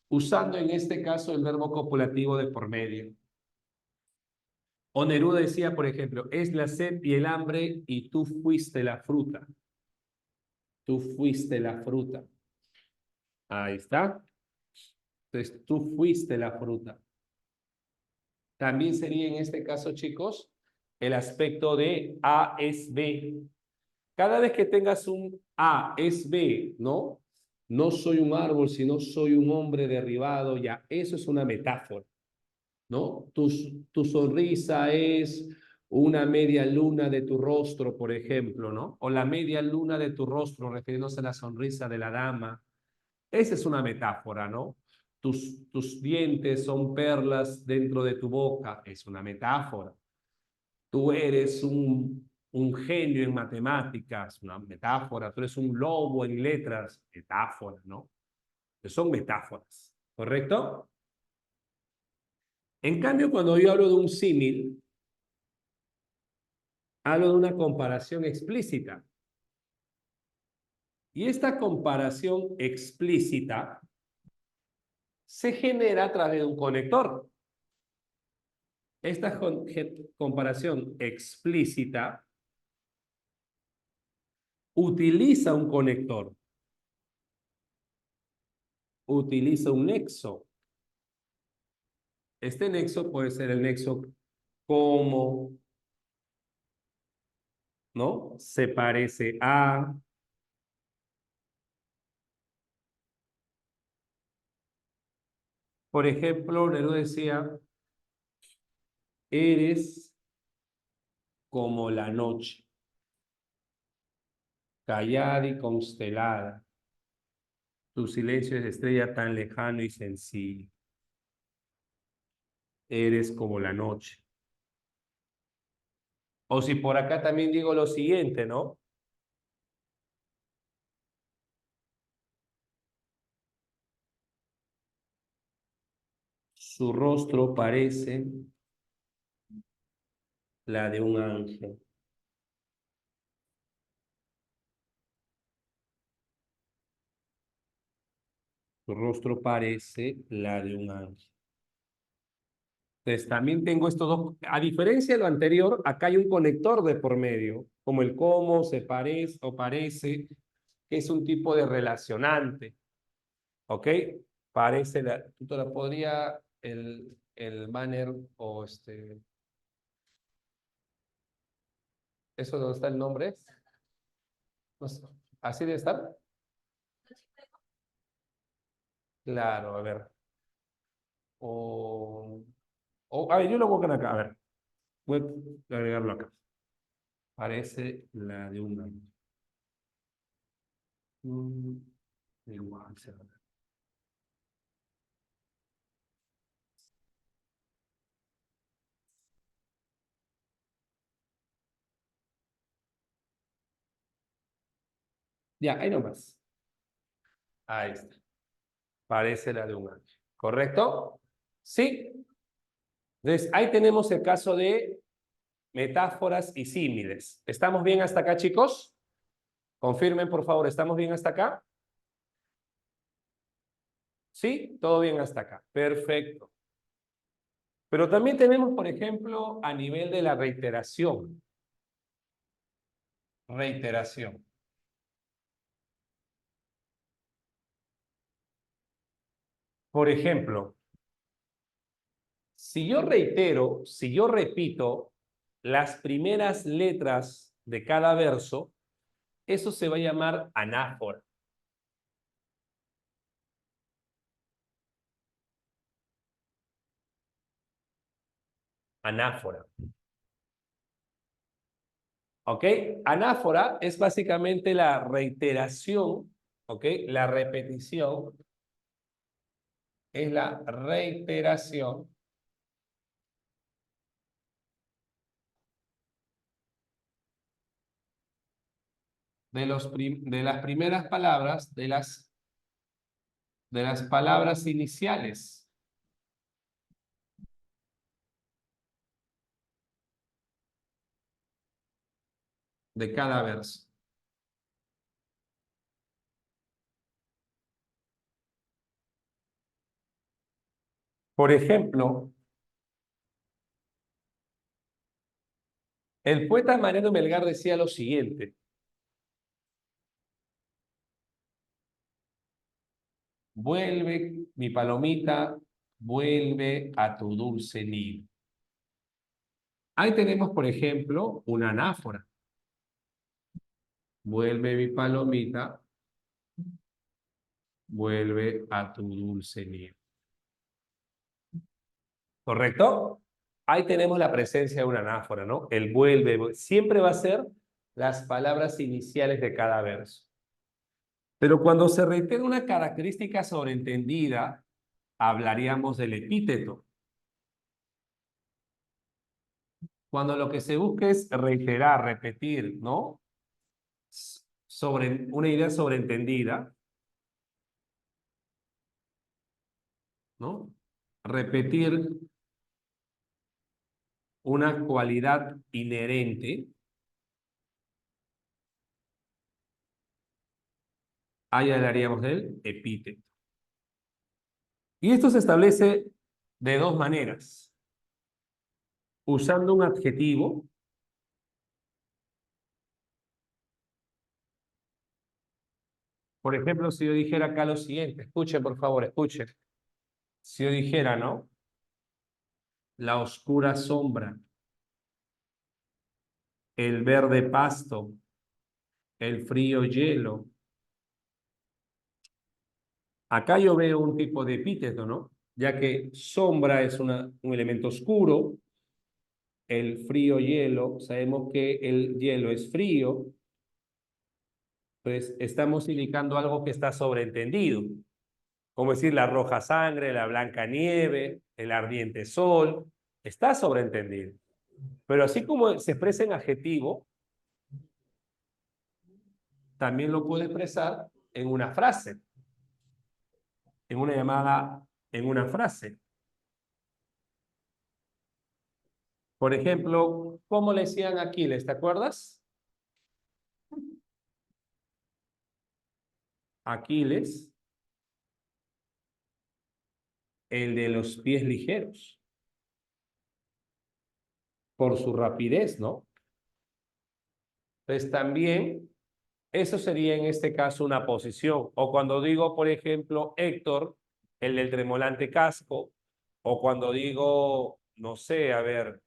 Speaker 3: Usando en este caso el verbo copulativo de por medio. O Neruda decía, por ejemplo, es la sed y el hambre y tú fuiste la fruta. Tú fuiste la fruta. Ahí está. Entonces, tú fuiste la fruta. También sería en este caso, chicos, el aspecto de A es B. Cada vez que tengas un A es B, ¿no? No soy un árbol, sino soy un hombre derribado, ya, eso es una metáfora, ¿no? Tu sonrisa es una media luna de tu rostro, por ejemplo, ¿no? O la media luna de tu rostro, refiriéndose a la sonrisa de la dama. Esa es una metáfora, ¿no? Tus dientes son perlas dentro de tu boca, es una metáfora. Tú eres un genio en matemáticas, una metáfora. Tú eres un lobo en letras, metáfora, ¿no? Son metáforas, ¿correcto? En cambio, cuando yo hablo de un símil, hablo de una comparación explícita. Y esta comparación explícita se genera a través de un conector. Esta comparación explícita utiliza un conector, utiliza un nexo. Este nexo puede ser el nexo como, ¿no? Se parece a. Por ejemplo, Neruda decía, eres como la noche, callada y constelada. Tu silencio es estrella tan lejano y sencillo. Eres como la noche. O si por acá también digo lo siguiente, ¿no? Su rostro parece la de un ángel. Su rostro parece la de un ángel. Entonces, también tengo estos dos. A diferencia de lo anterior, acá hay un conector de por medio, como el cómo, se parece o parece, que es un tipo de relacionante. ¿Ok? Parece tú te la podría, el banner o ¿eso donde está el nombre? No sé, ¿así debe estar? Claro, a ver. A ver, yo lo busco acá, a ver. Voy a agregarlo acá. Parece la de un ángel. Igual, se va. Ya, ahí nomás. Ahí está. Parece la de un ángel. ¿Correcto? Sí. Entonces, ahí tenemos el caso de metáforas y símiles. ¿Estamos bien hasta acá, chicos? Confirmen, por favor, ¿estamos bien hasta acá? ¿Sí? Todo bien hasta acá. Perfecto. Pero también tenemos, por ejemplo, a nivel de la reiteración. Reiteración. Por ejemplo, si yo reitero, si yo repito las primeras letras de cada verso, eso se va a llamar anáfora. Anáfora. ¿Ok? Anáfora es básicamente la reiteración, ¿ok? La repetición es la reiteración de las primeras palabras, de las palabras iniciales de cada verso. Por ejemplo, el poeta Mariano Melgar decía lo siguiente: vuelve, mi palomita, vuelve a tu dulce nido. Ahí tenemos, por ejemplo, una anáfora. Vuelve, mi palomita, vuelve a tu dulce nido. ¿Correcto? Ahí tenemos la presencia de una anáfora, ¿no? El vuelve, siempre va a ser las palabras iniciales de cada verso. Pero cuando se reitera una característica sobreentendida, hablaríamos del epíteto. Cuando lo que se busca es reiterar, repetir, ¿no? Sobre una idea sobreentendida, ¿no? Repetir una cualidad inherente, ahí hablaríamos del epíteto. Y esto se establece de dos maneras: usando un adjetivo. Por ejemplo, si yo dijera acá lo siguiente, escuchen por favor, escuchen. Si yo dijera, ¿no? La oscura sombra, el verde pasto, el frío hielo. Acá yo veo un tipo de epíteto, ¿no? Ya que sombra es un elemento oscuro, el frío hielo, sabemos que el hielo es frío, pues estamos indicando algo que está sobreentendido, como decir la roja sangre, la blanca nieve, el ardiente sol, está sobreentendido. Pero así como se expresa en adjetivo, también lo puede expresar en una frase, en una frase. Por ejemplo, ¿cómo le decían a Aquiles? ¿Te acuerdas? Aquiles, el de los pies ligeros, por su rapidez, ¿no? Entonces también, eso sería en este caso una posición. O cuando digo, por ejemplo, Héctor, el del tremolante casco, o cuando digo, no sé, a ver,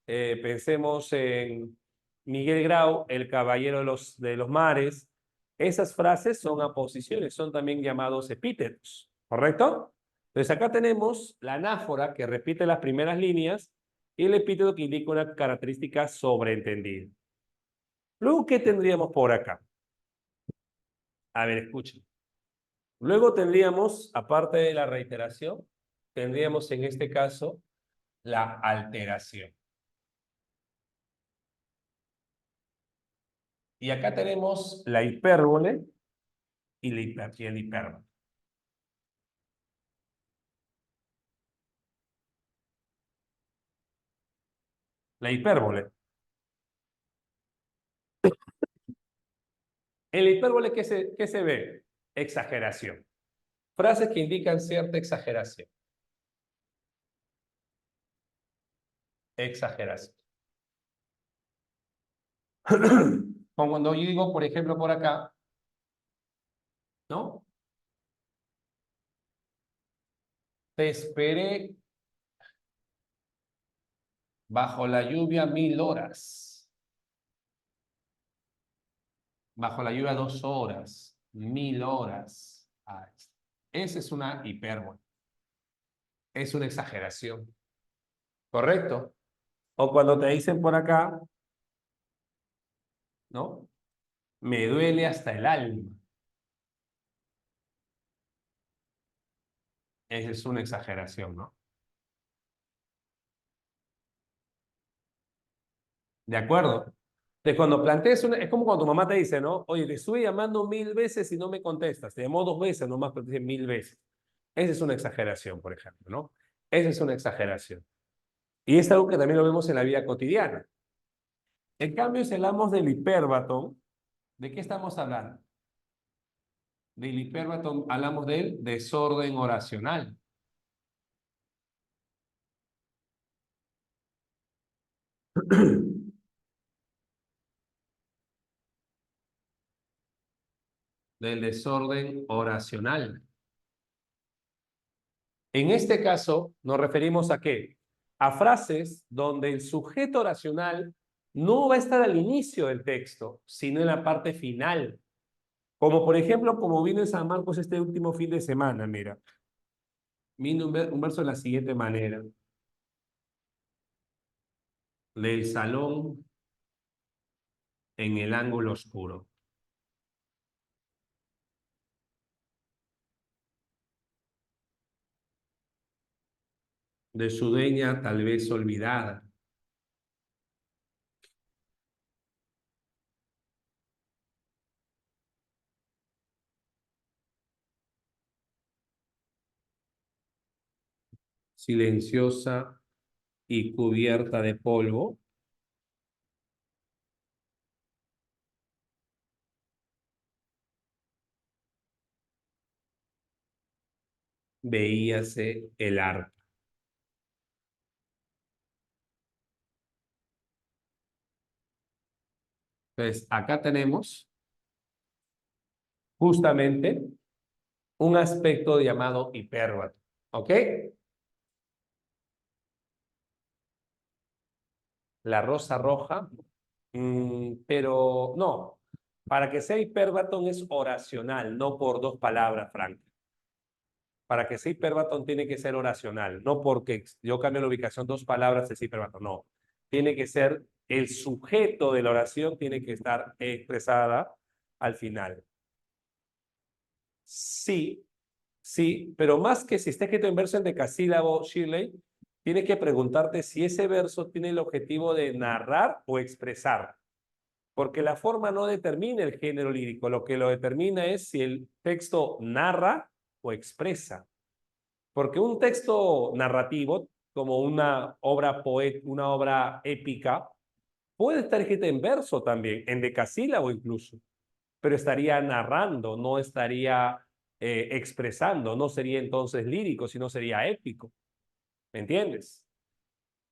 Speaker 3: pensemos en Miguel Grau, el caballero de los mares. Esas frases son aposiciones, son también llamados epítetos, ¿correcto? Entonces acá tenemos la anáfora que repite las primeras líneas y el epíteto que indica una característica sobreentendida. Luego, ¿qué tendríamos por acá? A ver, escuchen. Luego tendríamos, aparte de la reiteración, tendríamos en este caso la alteración. Y acá tenemos la hipérbole y el hipérbole. La hipérbole. En la hipérbole, ¿qué se ve? Exageración. Frases que indican cierta exageración. Exageración. Como cuando yo digo, por ejemplo, por acá, ¿no? Te esperé bajo la lluvia 1000 horas. Bajo la lluvia 2 horas. 1000 horas. Esa es una hipérbole. Es una exageración. ¿Correcto? O cuando te dicen por acá, ¿no? Me duele hasta el alma. Esa es una exageración, ¿no? ¿De acuerdo? De cuando plantees una, es como cuando tu mamá te dice, ¿no? Oye, te estuve llamando 1000 veces y no me contestas. Te llamó 2 veces nomás, pero te dice 1000 veces. Esa es una exageración, por ejemplo, ¿no? Esa es una exageración. Y es algo que también lo vemos en la vida cotidiana. En cambio, si hablamos del hipérbaton, ¿de qué estamos hablando? Del hipérbaton hablamos del desorden oracional. Del desorden oracional. En este caso, nos referimos a qué? A frases donde el sujeto oracional no va a estar al inicio del texto, sino en la parte final. Como por ejemplo, como vino en San Marcos este último fin de semana, mira. Vino un verso de la siguiente manera. Del salón en el ángulo oscuro. De su dueña tal vez olvidada. Silenciosa y cubierta de polvo. Veíase el arpa. Entonces, acá tenemos justamente un aspecto llamado hipérbato. ¿Ok? La rosa roja, pero no. Para que sea hipérbaton es oracional, no por 2 palabras, Frank. Para que sea hipérbaton tiene que ser oracional, no porque yo cambio la ubicación 2 palabras es hipérbaton, no. Tiene que ser el sujeto de la oración, tiene que estar expresada al final. Sí, sí, pero más que si está escrito en verso en decasílabo, Shirley, tienes que preguntarte si ese verso tiene el objetivo de narrar o expresar. Porque la forma no determina el género lírico, lo que lo determina es si el texto narra o expresa. Porque un texto narrativo como una obra una obra épica, puede estar escrita en verso también, en decasílabo incluso, pero estaría narrando, no estaría expresando, no sería entonces lírico, sino sería épico. ¿Me entiendes?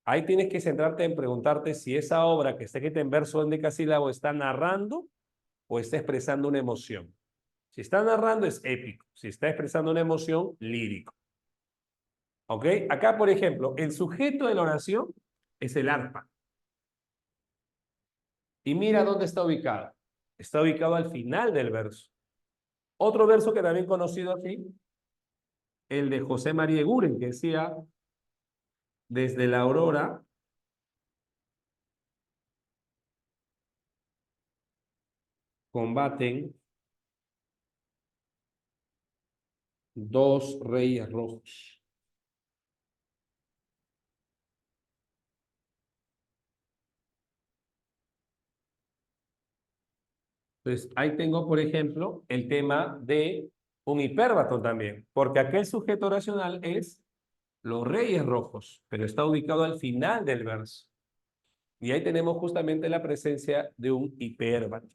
Speaker 3: Ahí tienes que centrarte en preguntarte si esa obra que está escrita en verso o en decasílabo está narrando o está expresando una emoción. Si está narrando es épico, si está expresando una emoción, lírico. ¿Ok? Acá, por ejemplo, el sujeto de la oración es el arpa. Y mira dónde está ubicado. Está ubicado al final del verso. Otro verso que también conocido aquí, el de José María Eguren, que decía, desde la aurora combaten dos reyes rojos. Entonces, ahí tengo, por ejemplo, el tema de un hipérbato también, porque aquel sujeto oracional es los reyes rojos, pero está ubicado al final del verso. Y ahí tenemos justamente la presencia de un hipérbato.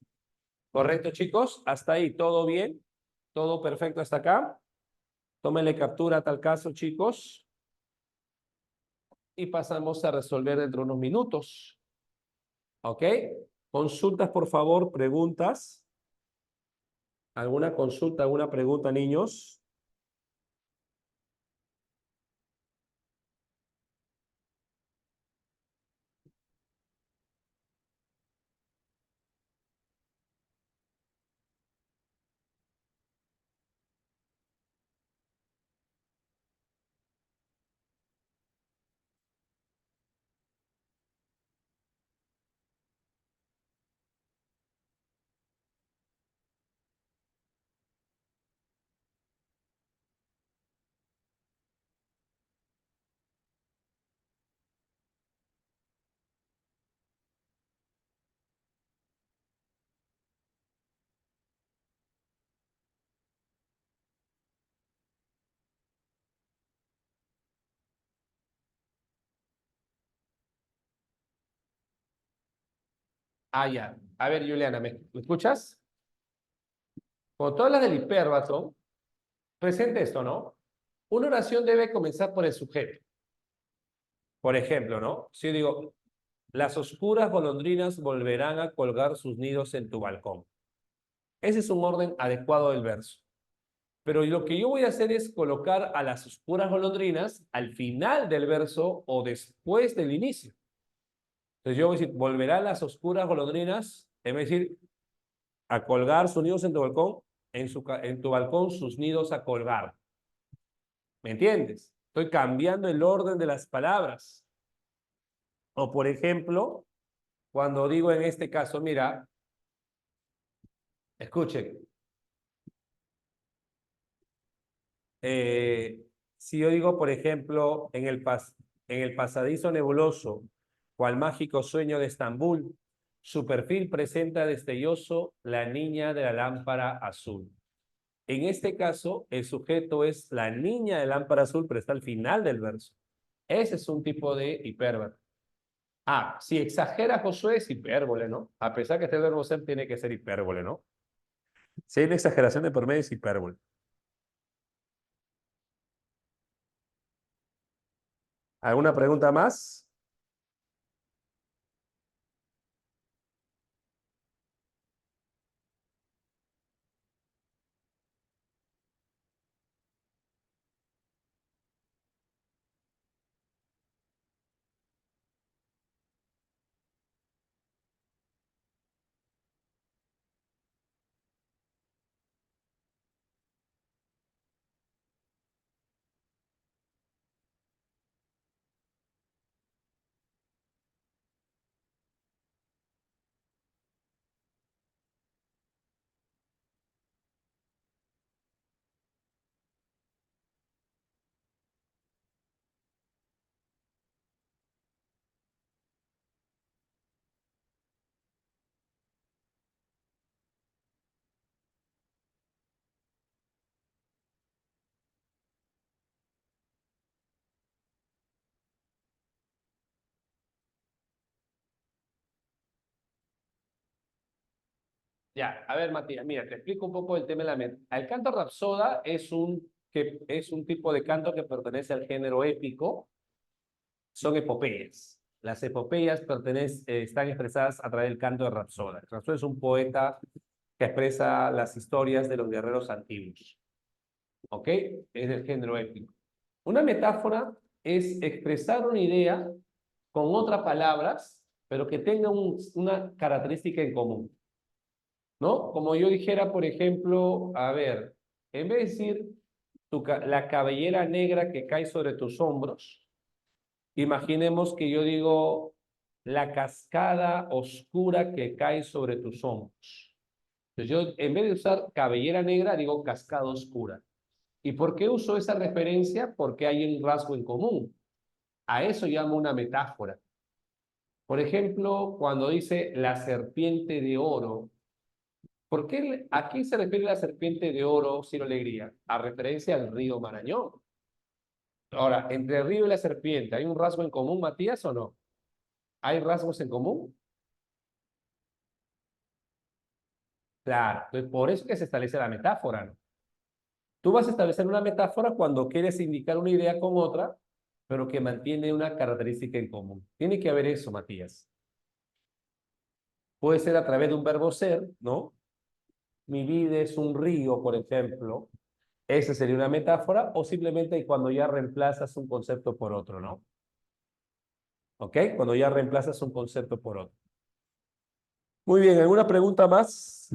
Speaker 3: ¿Correcto, chicos? Hasta ahí, ¿todo bien? ¿Todo perfecto hasta acá? Tómenle captura a tal caso, chicos, y pasamos a resolver dentro de unos minutos. ¿Ok? Consultas, por favor, preguntas. ¿Alguna consulta, alguna pregunta, niños? Ah, ya. A ver, Juliana, ¿me escuchas? Cuando tú hablas del hipérbato, presente esto, ¿no? Una oración debe comenzar por el sujeto. Por ejemplo, ¿no? Si yo digo, las oscuras golondrinas volverán a colgar sus nidos en tu balcón. Ese es un orden adecuado del verso. Pero lo que yo voy a hacer es colocar a las oscuras golondrinas al final del verso o después del inicio. Entonces yo voy a decir, volverán las oscuras golondrinas, es decir, a colgar sus nidos en tu balcón, en tu balcón sus nidos a colgar. ¿Me entiendes? Estoy cambiando el orden de las palabras. O por ejemplo, cuando digo en este caso, mira, escuchen, eh, si yo digo, por ejemplo, en el pasadizo nebuloso, cual mágico sueño de Estambul, su perfil presenta destelloso la niña de la lámpara azul. En este caso, el sujeto es la niña de lámpara azul, pero está al final del verso. Ese es un tipo de hipérbole. Ah, si exagera Josué es hipérbole, ¿no? A pesar que este verbo ser tiene que ser hipérbole, ¿no? Si hay una exageración de por medio es hipérbole. ¿Alguna pregunta más? Ya, a ver, Matías, mira, te explico un poco el tema de la El canto rapsoda es un tipo de canto que pertenece al género épico, son epopeyas. Las epopeyas están expresadas a través del canto de Rapsoda. Rapsoda es un poeta que expresa las historias de los guerreros antiguos. ¿Ok? Es del género épico. Una metáfora es expresar una idea con otras palabras, pero que tenga una característica en común. ¿No? Como yo dijera, por ejemplo, a ver, en vez de decir la cabellera negra que cae sobre tus hombros, imaginemos que yo digo la cascada oscura que cae sobre tus hombros. Entonces yo, en vez de usar cabellera negra, digo cascada oscura. ¿Y por qué uso esa referencia? Porque hay un rasgo en común. A eso llamo una metáfora. Por ejemplo, cuando dice la serpiente de oro, ¿por qué, a qué se refiere la serpiente de oro, sin alegría? A referencia al río Marañón. Ahora, entre el río y la serpiente, ¿hay un rasgo en común, Matías, o no? ¿Hay rasgos en común? Claro, entonces por eso que se establece la metáfora, ¿no? Tú vas a establecer una metáfora cuando quieres indicar una idea con otra, pero que mantiene una característica en común. Tiene que haber eso, Matías. Puede ser a través de un verbo ser, ¿no? Mi vida es un río, por ejemplo. Esa sería una metáfora, o simplemente cuando ya reemplazas un concepto por otro, ¿no? ¿Ok? Cuando ya reemplazas un concepto por otro. Muy bien, ¿alguna pregunta más?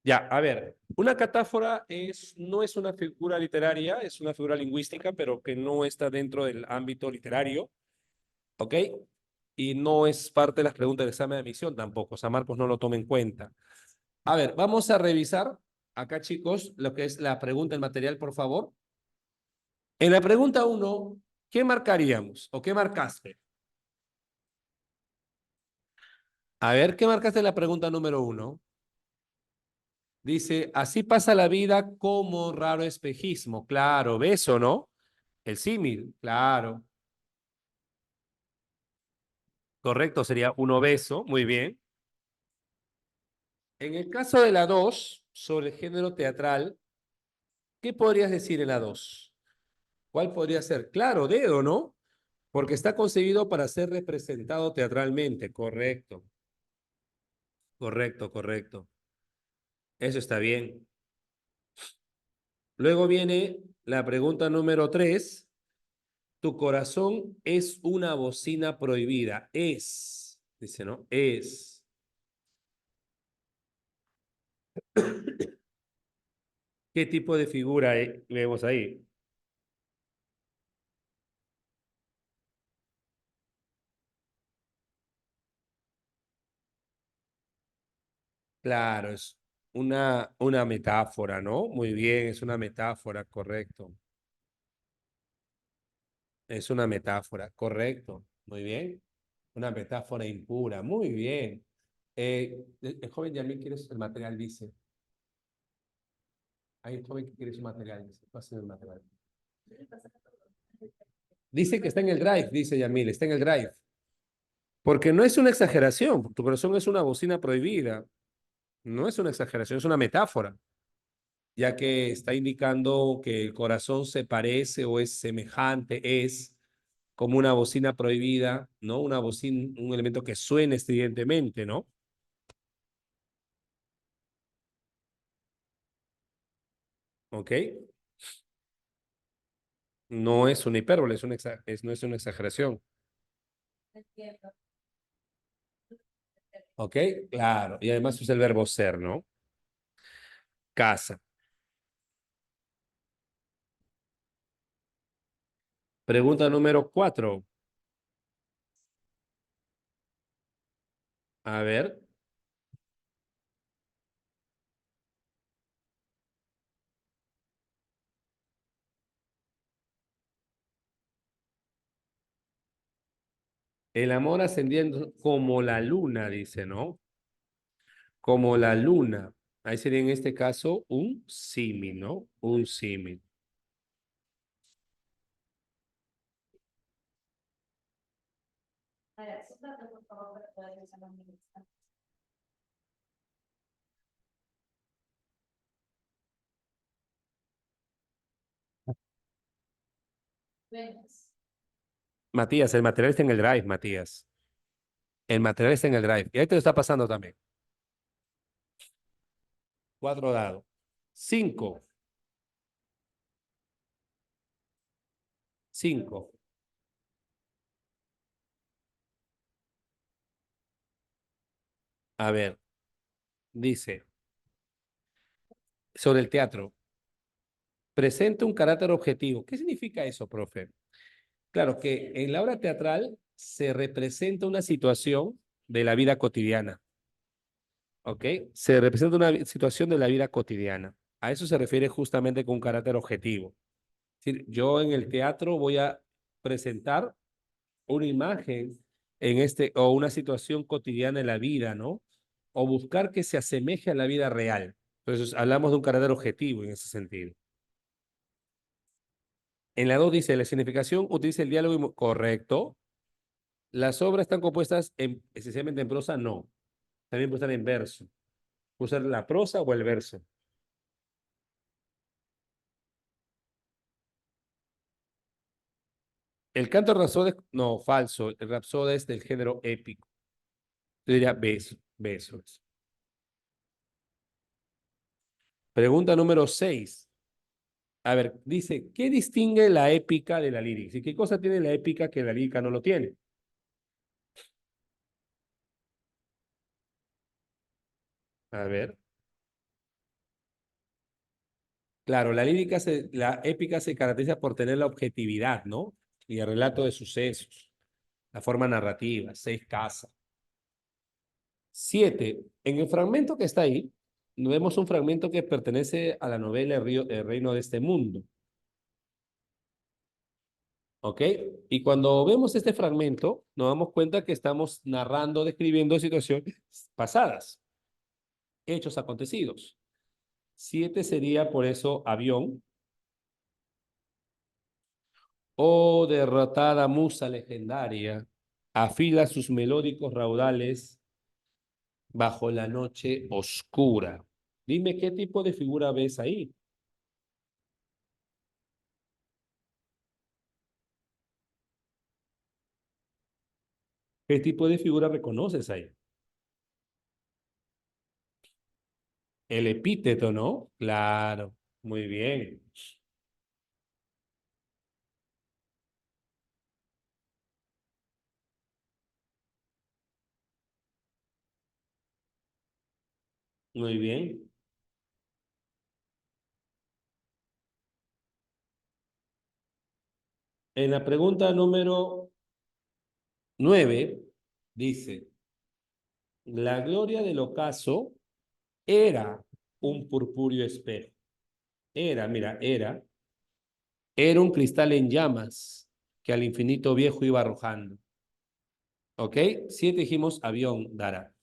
Speaker 3: Ya, a ver, una catáfora no es una figura literaria, es una figura lingüística, pero que no está dentro del ámbito literario, ¿ok? Y no es parte de las preguntas del examen de admisión tampoco, o sea, Marcos no lo toma en cuenta. A ver, vamos a revisar acá, chicos, lo que es la pregunta del material, por favor. En la pregunta 1, ¿qué marcaríamos o qué marcaste? A ver, ¿qué marcaste en la pregunta número 1? Dice, así pasa la vida como raro espejismo. Claro, beso, ¿no? El símil, claro. Correcto, sería un obeso, muy bien. En el caso de la 2, sobre el género teatral, ¿qué podrías decir en la 2? ¿Cuál podría ser? Claro, dedo, ¿no? Porque está concebido para ser representado teatralmente. Correcto, correcto, correcto. Eso está bien. Luego viene la pregunta número 3. Tu corazón es una bocina prohibida. Es, dice, ¿no? Es. ¿Qué tipo de figura vemos ahí? Claro, es una metáfora, ¿no? Muy bien, es una metáfora, correcto. Es una metáfora, correcto. Muy bien. Una metáfora impura, muy bien. El joven Yamil quiere el material, dice. Hay un joven que quiere su material, dice. Pase el material. Dice que está en el drive, dice Yamil, está en el drive. Porque no es una exageración, tu corazón es una bocina prohibida. No es una exageración, es una metáfora, ya que está indicando que el corazón se parece o es semejante, es como una bocina prohibida, ¿no? Una bocina, un elemento que suene estridentemente, ¿no? ¿Ok? No es una hipérbole, no es una exageración. ¿Ok? Claro. Y además usa el verbo ser, ¿no? Casa. Pregunta número 4. A ver. El amor ascendiendo como la luna, dice, ¿no? Como la luna. Ahí sería en este caso un símil, ¿no? Un símil. Matías, el material está en el drive, Matías. El material está en el drive. Y ahí te lo está pasando también. 4 dados. 5. 5. A ver, dice, sobre el teatro, presenta un carácter objetivo. ¿Qué significa eso, profe? Claro que en la obra teatral se representa una situación de la vida cotidiana, ¿ok? Se representa una situación de la vida cotidiana. A eso se refiere justamente con un carácter objetivo. Es decir, yo en el teatro voy a presentar una imagen o una situación cotidiana en la vida, ¿no? O buscar que se asemeje a la vida real. Entonces, hablamos de un carácter objetivo en ese sentido. En la 2 dice, la significación utiliza el diálogo correcto. Las obras están compuestas esencialmente en prosa, no. También puede estar en verso. Puede ser la prosa o el verso. El canto rapsoda, no, falso. El rapsoda es del género épico. Yo diría besos. Pregunta número 6. A ver, dice, ¿qué distingue la épica de la lírica? ¿Y qué cosa tiene la épica que la lírica no lo tiene? A ver. Claro, la épica se caracteriza por tener la objetividad, ¿no? Y el relato de sucesos, la forma narrativa, 6 casas. 7. En el fragmento que está ahí, vemos un fragmento que pertenece a la novela El reino de este mundo. ¿Ok? Y cuando vemos este fragmento, nos damos cuenta que estamos narrando, describiendo situaciones pasadas, hechos acontecidos. 7 sería por eso avión. Oh, derrotada musa legendaria, afila sus melódicos raudales bajo la noche oscura. Dime qué tipo de figura ves ahí. ¿Qué tipo de figura reconoces ahí? El epíteto, ¿no? Claro, muy bien, muy bien. En la pregunta número 9 dice, la gloria del ocaso era un purpúreo espejo. Mira, era un cristal en llamas que al infinito viejo iba arrojando. ¿Ok? 7 dijimos avión, dará.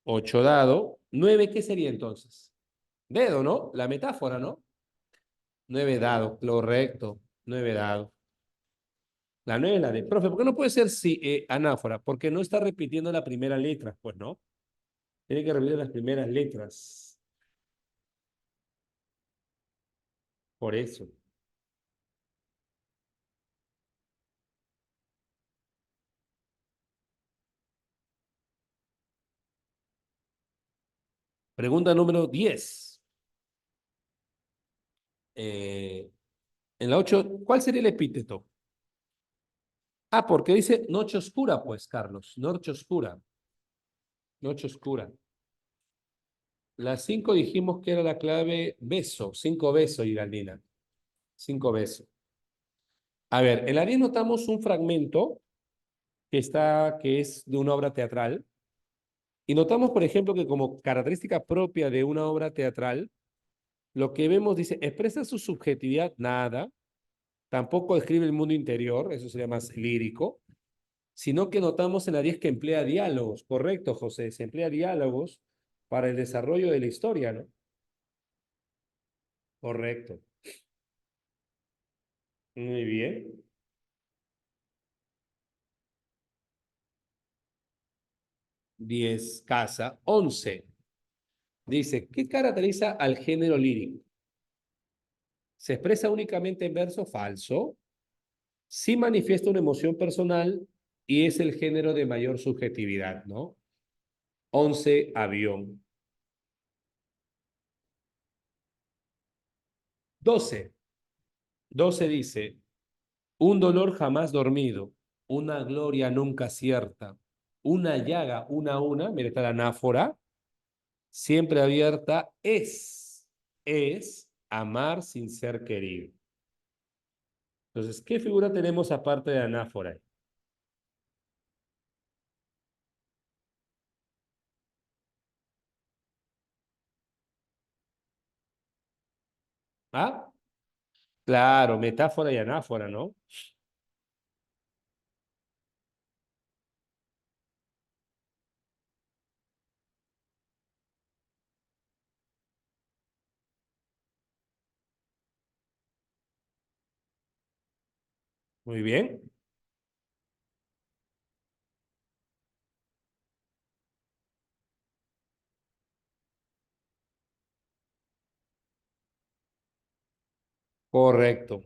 Speaker 3: 8 dado. 9, ¿qué sería entonces? Dedo, ¿no? La metáfora, ¿no? 9 dado, correcto. 9 dado. La 9 es la de, profe, ¿por qué no puede ser anáfora? Porque no está repitiendo la primera letra, pues, ¿no? Tiene que repetir las primeras letras. Por eso. Pregunta número 10. Eh, en la 8, ¿cuál sería el epíteto? Ah, porque dice noche oscura, pues, Carlos. Noche oscura. Noche oscura. La 5 dijimos que era la clave beso. 5 besos, Giraldina. 5 besos. A ver, en la 10 notamos un fragmento que es de una obra teatral. Y notamos, por ejemplo, que como característica propia de una obra teatral, lo que vemos dice, expresa su subjetividad, nada. Tampoco describe el mundo interior, eso sería más lírico. Sino que notamos en la 10 que emplea diálogos. Correcto, José. Se emplea diálogos para el desarrollo de la historia, ¿no? Correcto. Muy bien. 10 casa. 11 dice, ¿qué caracteriza al género lírico? ¿Se expresa únicamente en verso? Falso. Sí manifiesta una emoción personal y es el género de mayor subjetividad, ¿no? 11 avión. 12 12 dice, un dolor jamás dormido, una gloria nunca cierta, una llaga una a una, mira, está la anáfora, siempre abierta, es amar sin ser querido. Entonces, ¿qué figura tenemos aparte de anáfora? ¿Ah? Claro, metáfora y anáfora, ¿no? Muy bien, correcto.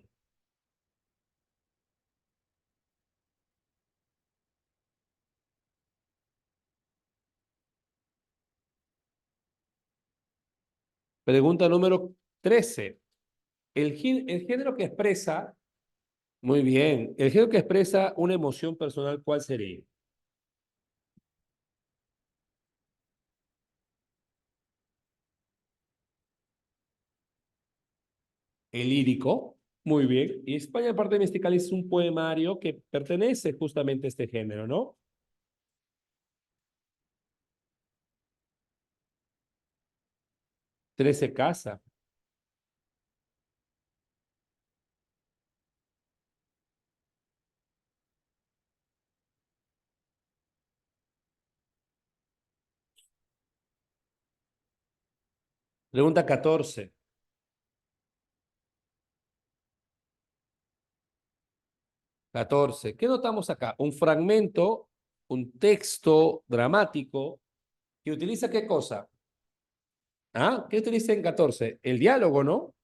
Speaker 3: Pregunta número 13. El género que expresa, muy bien, el género que expresa una emoción personal, ¿cuál sería? El lírico. Muy bien. Y España, parte mestical, es un poemario que pertenece justamente a este género, ¿no? Trece casa. Pregunta 14. 14. ¿Qué notamos acá? Un fragmento, un texto dramático que utiliza ¿qué cosa? ¿Ah? ¿Qué utiliza en 14? El diálogo, ¿no?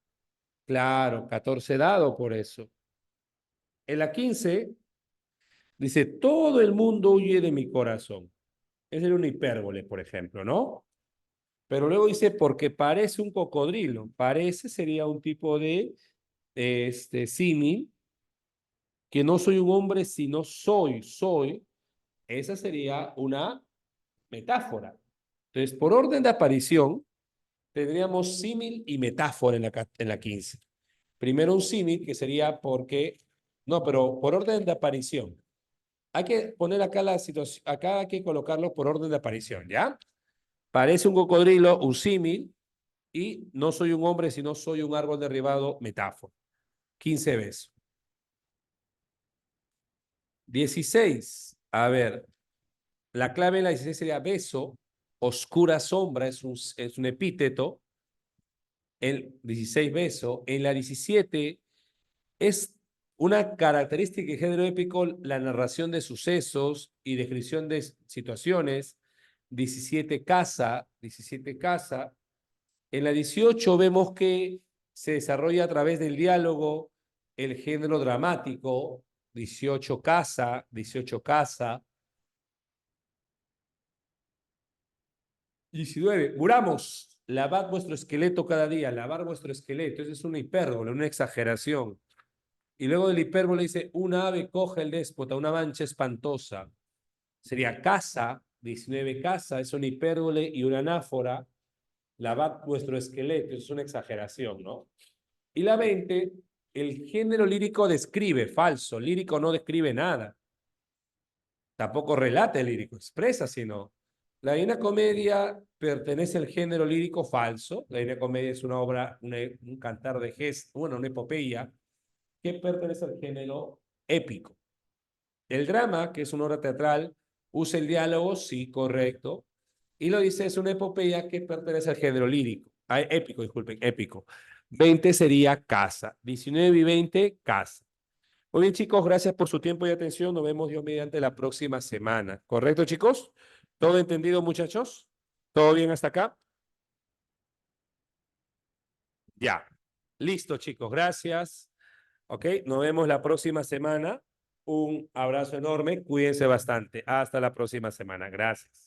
Speaker 3: Claro, 14 dado por eso. En la 15 dice, todo el mundo huye de mi corazón. Es una hipérbole, por ejemplo, ¿no? Pero luego dice, porque parece un cocodrilo. Parece sería un tipo de símil, que no soy un hombre, sino soy. Esa sería una metáfora. Entonces, por orden de aparición, tendríamos símil y metáfora en la 15. Primero un símil, que sería porque, no, pero por orden de aparición. Hay que poner acá la situación, acá hay que colocarlo por orden de aparición, ¿ya? Parece un cocodrilo, un símil, y no soy un hombre, sino soy un árbol derribado, metáfora. 15 veces. 16. A ver, la clave en la 16 sería beso, oscura sombra, es un epíteto. El 16 beso. En la 17 es una característica de género épico la narración de sucesos y descripción de situaciones. 17 casa, 17 casa. En la 18 vemos que se desarrolla a través del diálogo el género dramático. 18 casa, 18 casa. 19. Muramos. Lavad vuestro esqueleto cada día. Lavar vuestro esqueleto. Eso es una hipérbole, una exageración. Y luego del hipérbole dice, una ave coge el déspota, una mancha espantosa. Sería casa, 19 casa, es una hipérbole y una anáfora. Lavad vuestro esqueleto, es una exageración, ¿no? Y la 20, el género lírico describe, falso. Lírico no describe nada. Tampoco relata el lírico, expresa, sino. La Divina Comedia pertenece al género lírico falso. La Divina Comedia es una obra, un cantar de gesto, bueno, una epopeya, que pertenece al género épico. El drama, que es una obra teatral, usa el diálogo, sí, correcto. Y lo dice, es una epopeya que pertenece al género lírico. Épico, disculpen, épico. 20 sería casa. 19 y 20, casa. Muy bien, chicos, gracias por su tiempo y atención. Nos vemos Dios mediante la próxima semana. ¿Correcto, chicos? ¿Todo entendido, muchachos? ¿Todo bien hasta acá? Ya. Listo, chicos, gracias. Ok, nos vemos la próxima semana. Un abrazo enorme, cuídense bastante. Hasta la próxima semana. Gracias.